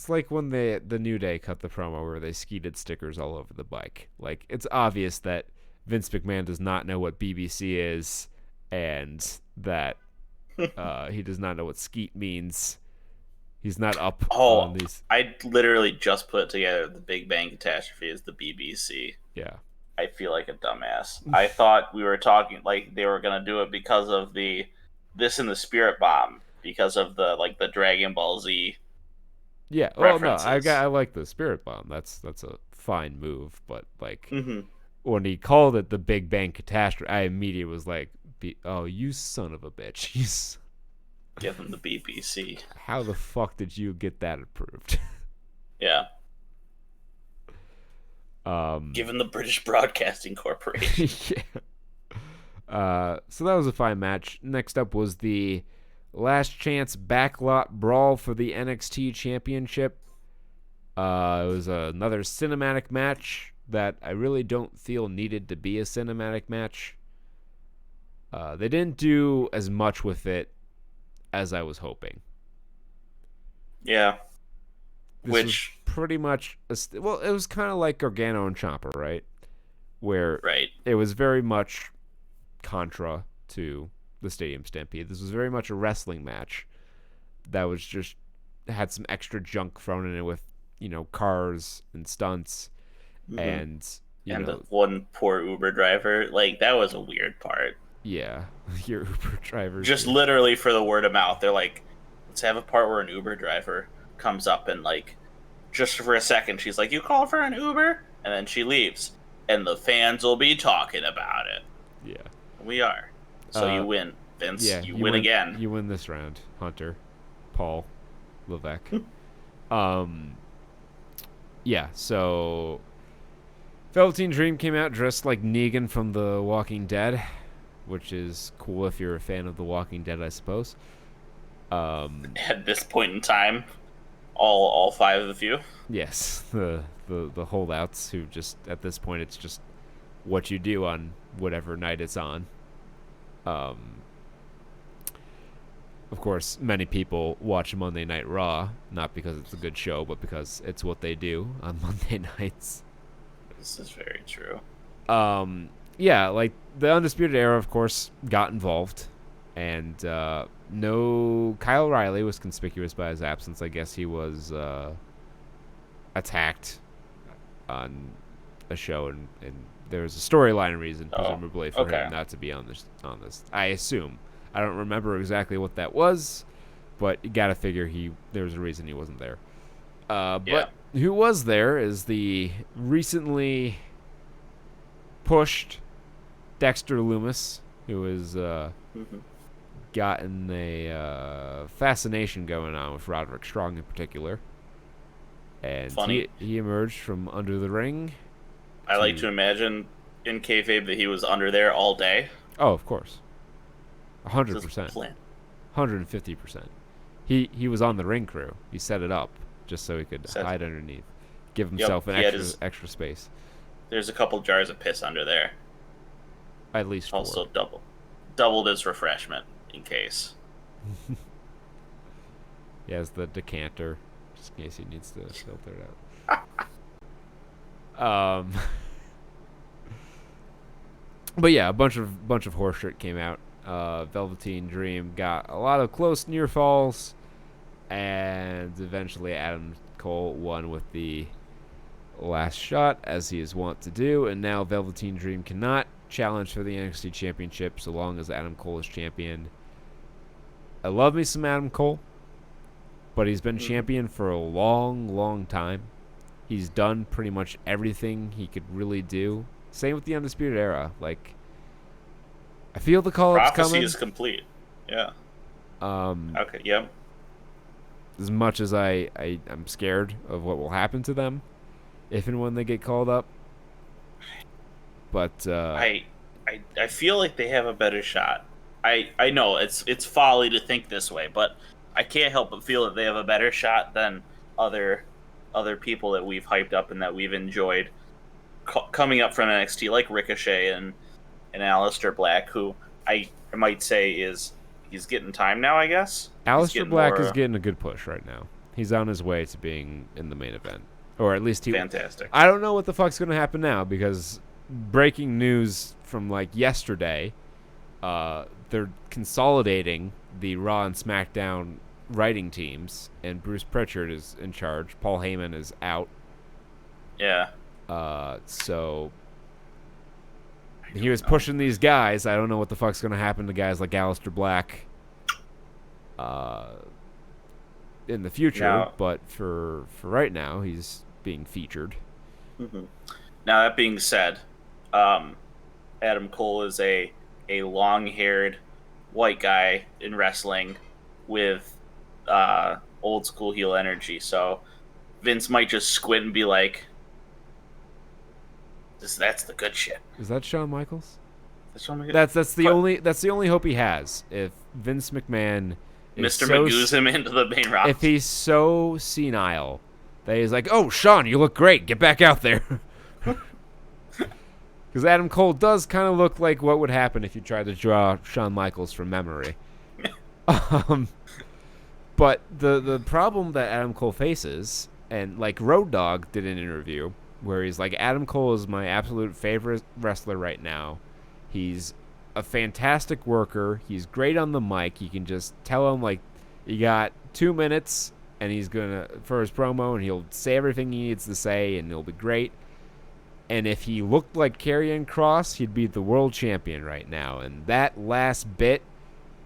like when the New Day cut the promo where they skeeted stickers all over the bike. Like, it's obvious that Vince McMahon does not know what BBC is, and that he does not know what skeet means. He's not up on these. I literally just put together the Big Bang Catastrophe as the BBC. Yeah. I feel like a dumbass. I thought we were talking like they were gonna do it because of this and the Spirit Bomb, because of the Dragon Ball Z. Yeah. Well, no, I like the Spirit Bomb. That's a fine move, but like when he called it the Big Bang Catastrophe, I immediately was like, "Oh, you son of a bitch! Give him the BBC. How the fuck did you get that approved?" Yeah. Given the British Broadcasting Corporation. Yeah. So that was a fine match. Next up was the last chance backlot brawl for the NXT Championship. It was another cinematic match that I really don't feel needed to be a cinematic match. They didn't do as much with it as I was hoping. Yeah. This was pretty much it was kind of like Gargano and Ciampa, right? Where it was very much contra to the Stadium Stampede. This was very much a wrestling match that was just had some extra junk thrown in it with, cars and stunts and the one poor Uber driver. Like, that was a weird part. Yeah, your Uber driver. Just literally for the word of mouth. They're like, let's have a part where an Uber driver comes up and, like, just for a second, she's like, "You called for an Uber?" And then she leaves. And the fans will be talking about it. Yeah. We are. So you win, Vince. Yeah, you win again. You win this round, Hunter. Paul Levesque. Um, yeah, so Velveteen Dream came out dressed like Negan from The Walking Dead, which is cool if you're a fan of The Walking Dead, I suppose. At this point in time, all five of you. Yes, the holdouts who just at this point it's just what you do on whatever night it's on. Um, of course, many people watch Monday Night Raw not because it's a good show, but because it's what they do on Monday nights. This is very true. Yeah, like the Undisputed Era, of course, got involved, and no, Kyle O'Reilly was conspicuous by his absence. I guess he was attacked on a show, and there was a storyline reason, presumably, for him not to be on this. I assume. I don't remember exactly what that was, but you gotta figure there was a reason he wasn't there. But who was there is the recently pushed Dexter Lumis, who has gotten a fascination going on with Roderick Strong in particular. And he emerged from under the ring. I like to imagine in kayfabe that he was under there all day. Oh, of course. 100%. 150%. He was on the ring crew. He set it up just so he could hide underneath. Give himself extra space. There's a couple jars of piss under there. At least 4. Also doubled his refreshment in case. He has the decanter just in case he needs to filter it out. But yeah, a bunch of horseshit came out. Velveteen Dream got a lot of close near falls, and eventually Adam Cole won with the last shot, as he is wont to do. And now Velveteen Dream cannot challenge for the NXT Championship so long as Adam Cole is champion. I love me some Adam Cole, but he's been champion for a long time. He's done pretty much everything he could really do. Same with the Undisputed Era. Like, I feel the call-up's coming. Prophecy is complete. Yeah. Okay, yep. As much as I'm scared of what will happen to them if and when they get called up. But I feel like they have a better shot. I know it's folly to think this way, but I can't help but feel that they have a better shot than other people that we've hyped up and that we've enjoyed coming up from NXT, like Ricochet and Aleister Black, who I might say he's getting time now, I guess. Aleister Black is getting a good push right now. He's on his way to being in the main event. Or at least fantastic. I don't know what the fuck's going to happen now, because breaking news from like yesterday, they're consolidating the Raw and SmackDown writing teams, and Bruce Pritchard is in charge. Paul Heyman is out. Yeah. So he was pushing these guys. I don't know what the fuck's going to happen to guys like Aleister Black in the future, but for right now, he's being featured. Mm-hmm. Now, that being said, Adam Cole is a long-haired white guy in wrestling with old school heel energy, so Vince might just squint and be like, that's the good shit. Is that Shawn Michaels? That's the only hope he has. If Vince McMahon is Mr. Magoo's him into the main roster. If he's so senile that he's like, "Oh, Shawn, you look great. Get back out there." Because Adam Cole does kind of look like what would happen if you tried to draw Shawn Michaels from memory. But the problem that Adam Cole faces, and like Road Dogg did an interview where he's like, Adam Cole is my absolute favorite wrestler right now. He's a fantastic worker. He's great on the mic. You can just tell him, like, you got 2 minutes, and he's gonna for his promo, and he'll say everything he needs to say, and it'll be great. And if he looked like Karrion Kross, he'd be the world champion right now. And that last bit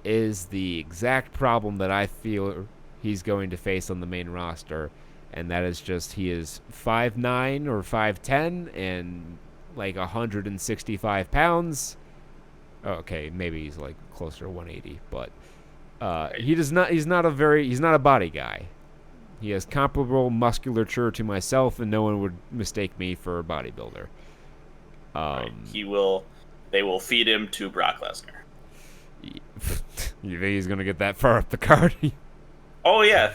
is the exact problem that I feel he's going to face on the main roster. And that is just, he is 5'9" or 5'10" and like 165 pounds. Okay, maybe he's like closer to 180, but he's not a body guy. He has comparable musculature to myself, and no one would mistake me for a bodybuilder. Right. They will feed him to Brock Lesnar. You think he's gonna get that far up the card? Oh yeah,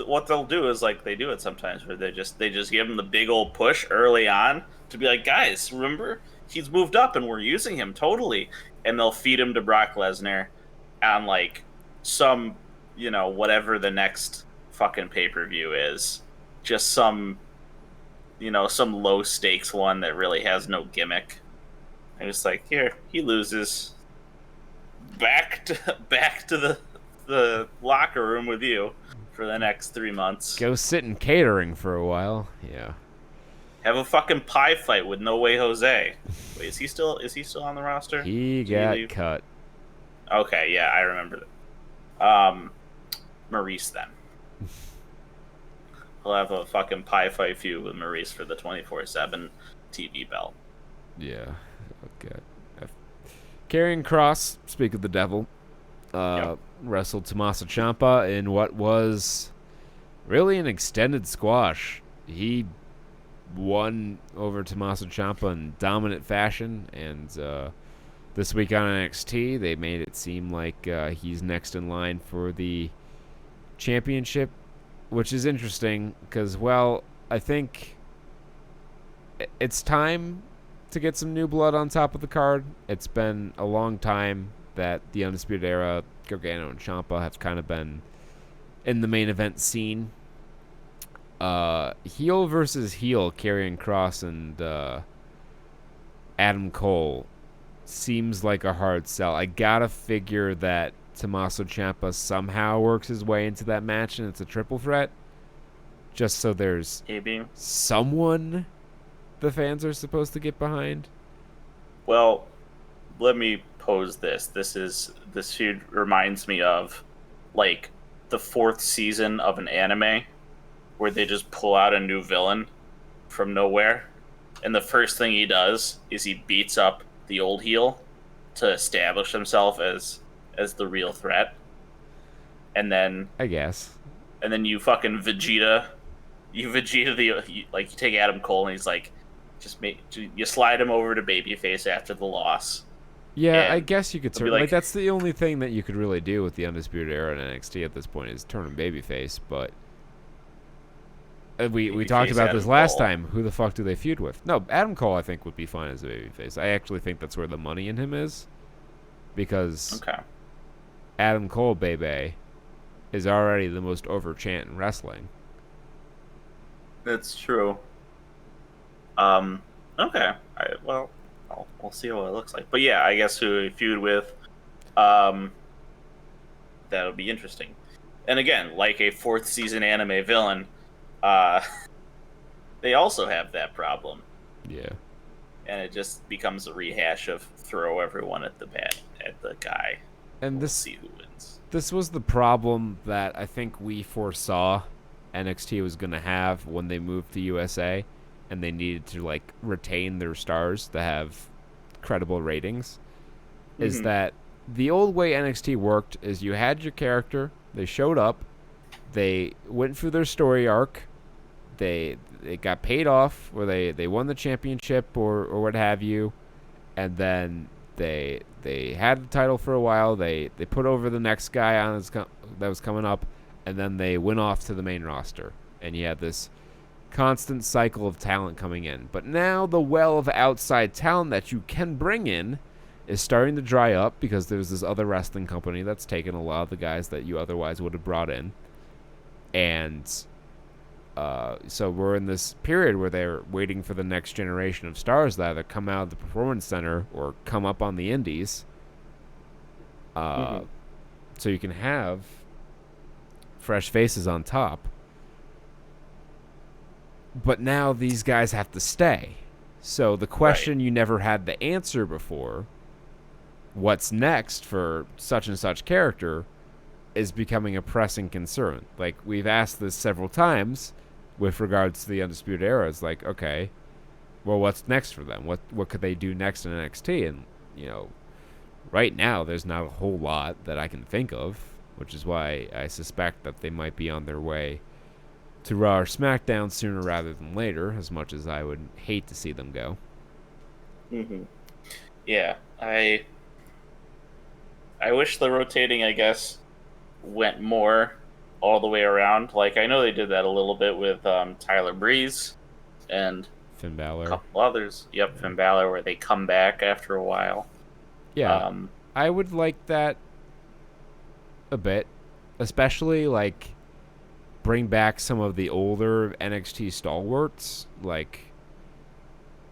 what they'll do is like they do it sometimes where they just give him the big old push early on to be like, guys, remember he's moved up and we're using him totally, and they'll feed him to Brock Lesnar on like some, whatever the next fucking pay-per-view is, just some some low stakes one that really has no gimmick. And it's like, here, he loses, back to the locker room with you for the next 3 months. Go sit in catering for a while. Yeah. Have a fucking pie fight with No Way Jose. Wait, is he still on the roster? He got cut. Okay, yeah, I remember that. Maurice then. He'll have a fucking pie fight feud with Maurice for the 24/7 TV belt. Yeah. Okay. Karrion Kross, speak of the devil, wrestled Tommaso Ciampa in what was really an extended squash. He won over Tommaso Ciampa in dominant fashion, and this week on NXT, they made it seem like he's next in line for the championship, which is interesting because, well, I think it's time to get some new blood on top of the card. It's been a long time that the Undisputed Era, Gargano and Ciampa, have kind of been in the main event scene. Heel versus heel, Karrion Kross and Adam Cole seems like a hard sell. I gotta figure that Tommaso Ciampa somehow works his way into that match and it's a triple threat, just so there's someone the fans are supposed to get behind. Well, let me pose this. This feud reminds me of like the 4th season of an anime where they just pull out a new villain from nowhere, and the first thing he does is he beats up the old heel to establish himself as the real threat. And then I guess. And then you fucking Vegeta you take Adam Cole and he's like, you slide him over to babyface after the loss. Yeah, I guess you could turn like that's the only thing that you could really do with the Undisputed Era in NXT at this point is turn him babyface, but we talked about this last time. Who the fuck do they feud with? No, Adam Cole I think would be fine as a babyface. I actually think that's where the money in him is, because Adam Cole, baby, is already the most over chant in wrestling. That's true. Okay. We'll see what it looks like. But yeah, I guess who we feud with, that'll be interesting. And again, like a 4th season anime villain, they also have that problem. Yeah. And it just becomes a rehash of throw everyone at the guy. And we'll see who wins. This was the problem that I think we foresaw NXT was going to have when they moved to USA, and they needed to retain their stars to have credible ratings. Is that the old way NXT worked is you had your character, they showed up, they went through their story arc, they got paid off, or they won the championship or what have you, and then they had the title for a while, they put over the next guy on that was coming up, and then they went off to the main roster, and you had this constant cycle of talent coming in. But now the well of outside talent that you can bring in is starting to dry up because there's this other wrestling company that's taken a lot of the guys that you otherwise would have brought in. And so we're in this period where they're waiting for the next generation of stars that either come out of the Performance Center or come up on the indies. So you can have fresh faces on top. But now these guys have to stay. So the question you never had the answer before, what's next for such and such character, is becoming a pressing concern. Like, we've asked this several times with regards to the Undisputed Era. It's like, okay, well, what's next for them? What could they do next in NXT? And, right now there's not a whole lot that I can think of, which is why I suspect that they might be on their way to Raw or SmackDown sooner rather than later, as much as I would hate to see them go. Yeah, I wish the rotating, I guess, went more all the way around. Like, I know they did that a little bit with Tyler Breeze and Finn a Balor. couple others. Yep, Finn Balor, where they come back after a while. Yeah, I would like that a bit, especially like bring back some of the older NXT stalwarts, like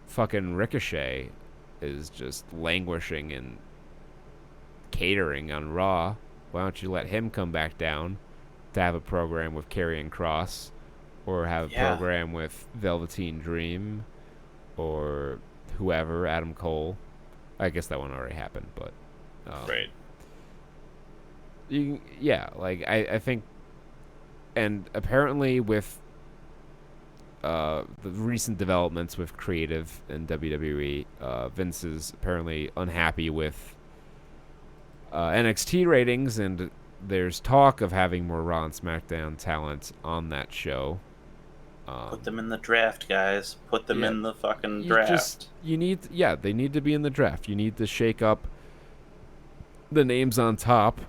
fucking Ricochet is just languishing and catering on Raw. Why don't you let him come back down to have a program with Karrion Kross, or have a program with Velveteen Dream, or whoever, Adam Cole. I guess that one already happened, but right. I think, and apparently with the recent developments with creative and WWE, Vince is apparently unhappy with NXT ratings, and there's talk of having more Raw and SmackDown talent on that show. Put them in the draft, guys. Put them in the fucking draft. They need to be in the draft. You need to shake up the names on top.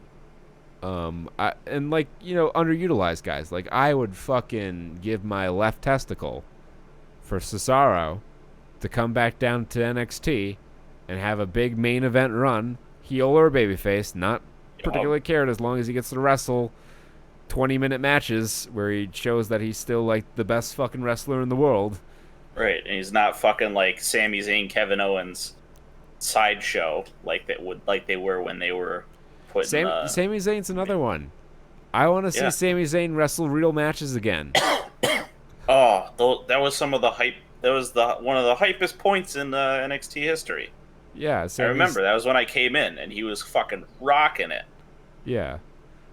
Underutilized guys. Like, I would fucking give my left testicle for Cesaro to come back down to NXT and have a big main event run, heel or babyface, not particularly cared, as long as he gets to wrestle 20-minute matches where he shows that he's still like the best fucking wrestler in the world. Right, and he's not fucking like Sami Zayn, Kevin Owens sideshow like they were when they were putting. Sami Zayn's another one. I want to see Sami Zayn wrestle real matches again. That was some of the hype. That was one of the hypest points in NXT history. Yeah, I remember that was when I came in and he was fucking rocking it. Yeah.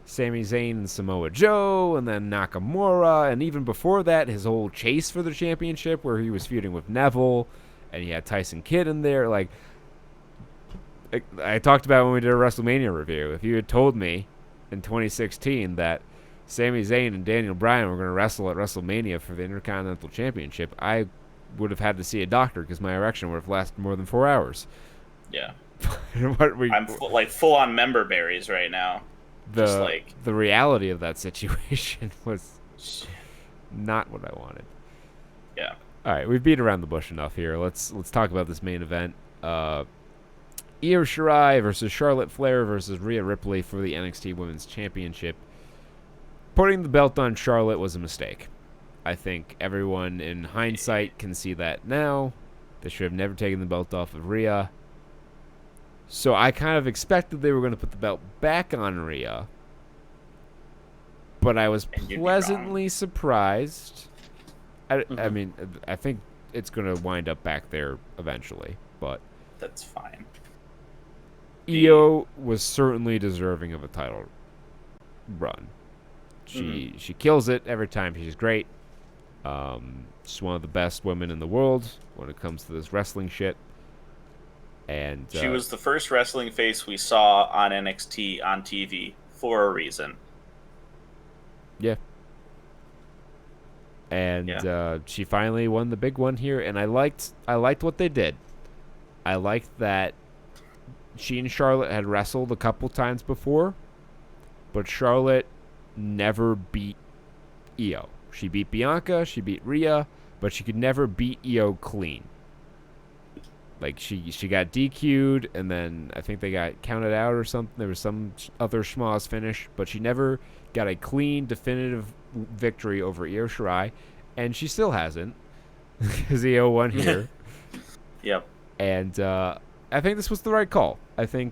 Sami Zayn and Samoa Joe, and then Nakamura, and even before that, his whole chase for the championship where he was feuding with Neville, and he had Tyson Kidd in there. Like, I talked about when we did a WrestleMania review. If you had told me in 2016 that Sami Zayn and Daniel Bryan were going to wrestle at WrestleMania for the Intercontinental Championship, I would have had to see a doctor because my erection would have lasted more than 4 hours. Yeah. I'm full on member berries right now. The reality of that situation was not what I wanted. Yeah. All right, we've beat around the bush enough here. Let's talk about this main event. Io Shirai versus Charlotte Flair versus Rhea Ripley for the NXT Women's Championship. Putting the belt on Charlotte was a mistake. I think everyone in hindsight can see that now. They should have never taken the belt off of Rhea. So I kind of expected they were going to put the belt back on Rhea. But I was pleasantly surprised. I mean, I think it's going to wind up back there eventually. But that's fine. Io was certainly deserving of a title run. She kills it every time. She's great. She's one of the best women in the world when it comes to this wrestling shit. And she was the first wrestling face we saw on NXT on TV for a reason. Yeah. And she finally won the big one here, and I liked what they did. I liked that she and Charlotte had wrestled a couple times before, but Charlotte never beat Io. She beat Bianca, she beat Rhea, but she could never beat Io clean. Like, she got DQ'd, and then I think they got counted out or something. There was some other schmoz finish, but she never got a clean, definitive victory over Io Shirai, and she still hasn't, because Io won here. Yep. And I think this was the right call. I think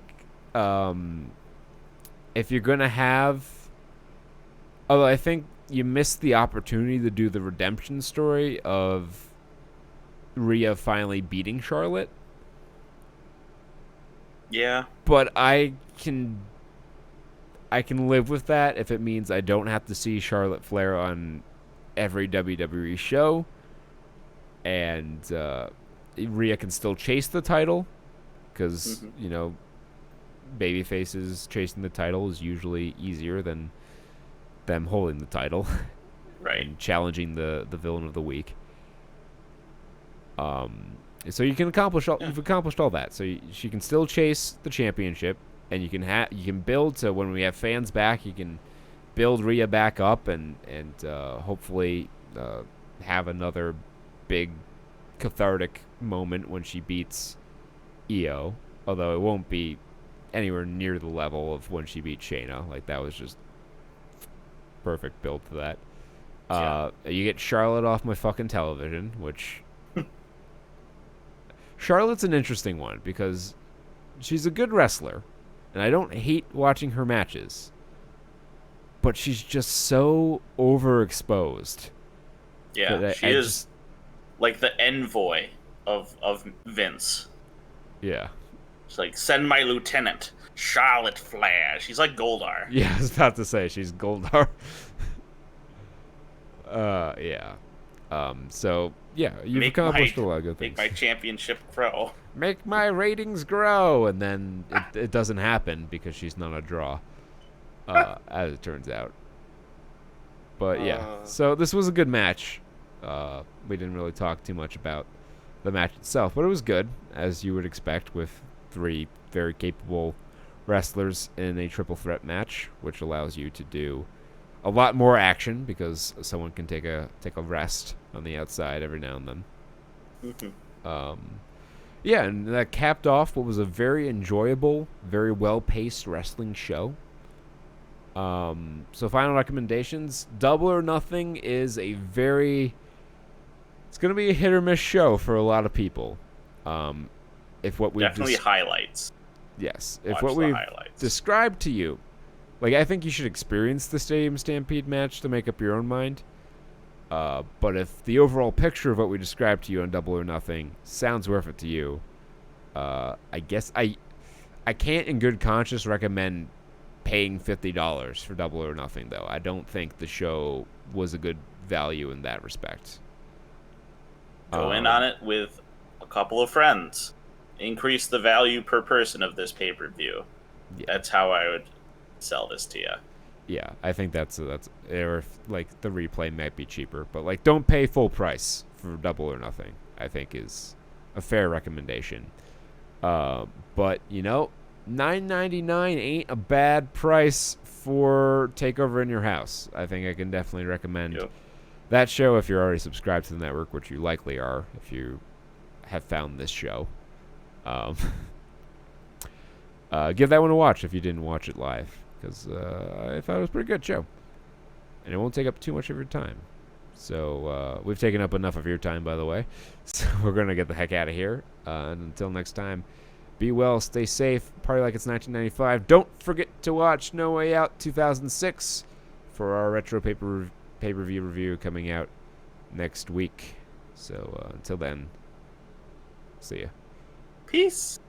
if you're going to have... Although I think you missed the opportunity to do the redemption story of Rhea finally beating Charlotte. Yeah. But I can live with that if it means I don't have to see Charlotte Flair on every WWE show, and Rhea can still chase the title, because baby faces chasing the title is usually easier than them holding the title. Right. and challenging the villain of the week. So you can accomplish all, you've accomplished all that. So she can still chase the championship, and you can build to when we have fans back. You can build Rhea back up, and hopefully have another big cathartic moment when she beats Io. Although it won't be anywhere near the level of when she beat Shayna. Like, that was just perfect build to that. You get Charlotte off my fucking television, which Charlotte's an interesting one because she's a good wrestler, and I don't hate watching her matches, but she's just so overexposed. Yeah, she is like the envoy of Vince. Yeah. She's like, send my lieutenant, Charlotte Flair. She's like Goldar. Yeah, I was about to say she's Goldar. Yeah. So yeah, you've accomplished a lot of good things. Make my championship grow. Make my ratings grow, and then it doesn't happen because she's not a draw, as it turns out. But yeah, so this was a good match. We didn't really talk too much about the match itself, but it was good, as you would expect with 3 very capable wrestlers in a triple threat match, which allows you to do a lot more action because someone can take a rest on the outside every now and then. Mm-hmm. Yeah, and that capped off what was a very enjoyable, very well-paced wrestling show. So final recommendations: Double or Nothing is it's going to be a hit or miss show for a lot of people. If what we definitely highlights. Yes, if what we've described to you, like, I think you should experience the Stadium Stampede match to make up your own mind. But if the overall picture of what we described to you on Double or Nothing sounds worth it to you, I guess I can't in good conscience recommend paying $50 for Double or Nothing, though. I don't think the show was a good value in that respect. Go in on it with a couple of friends. Increase the value per person of this pay-per-view. Yeah. That's how I would sell this to you. Yeah, I think that's or like the replay might be cheaper, but like don't pay full price for Double or Nothing, I think is a fair recommendation. But you know, $9.99 ain't a bad price for Takeover in Your House. I think I can definitely recommend that show if you're already subscribed to the network, which you likely are if you have found this show. Give that one a watch if you didn't watch it live, because I thought it was a pretty good show, and it won't take up too much of your time. So we've taken up enough of your time, by the way, so we're gonna get the heck out of here. And until next time, be well, stay safe, party like it's 1995. Don't forget to watch No Way Out 2006 for our retro pay-per-view review coming out next week. So until then, see ya. Peace.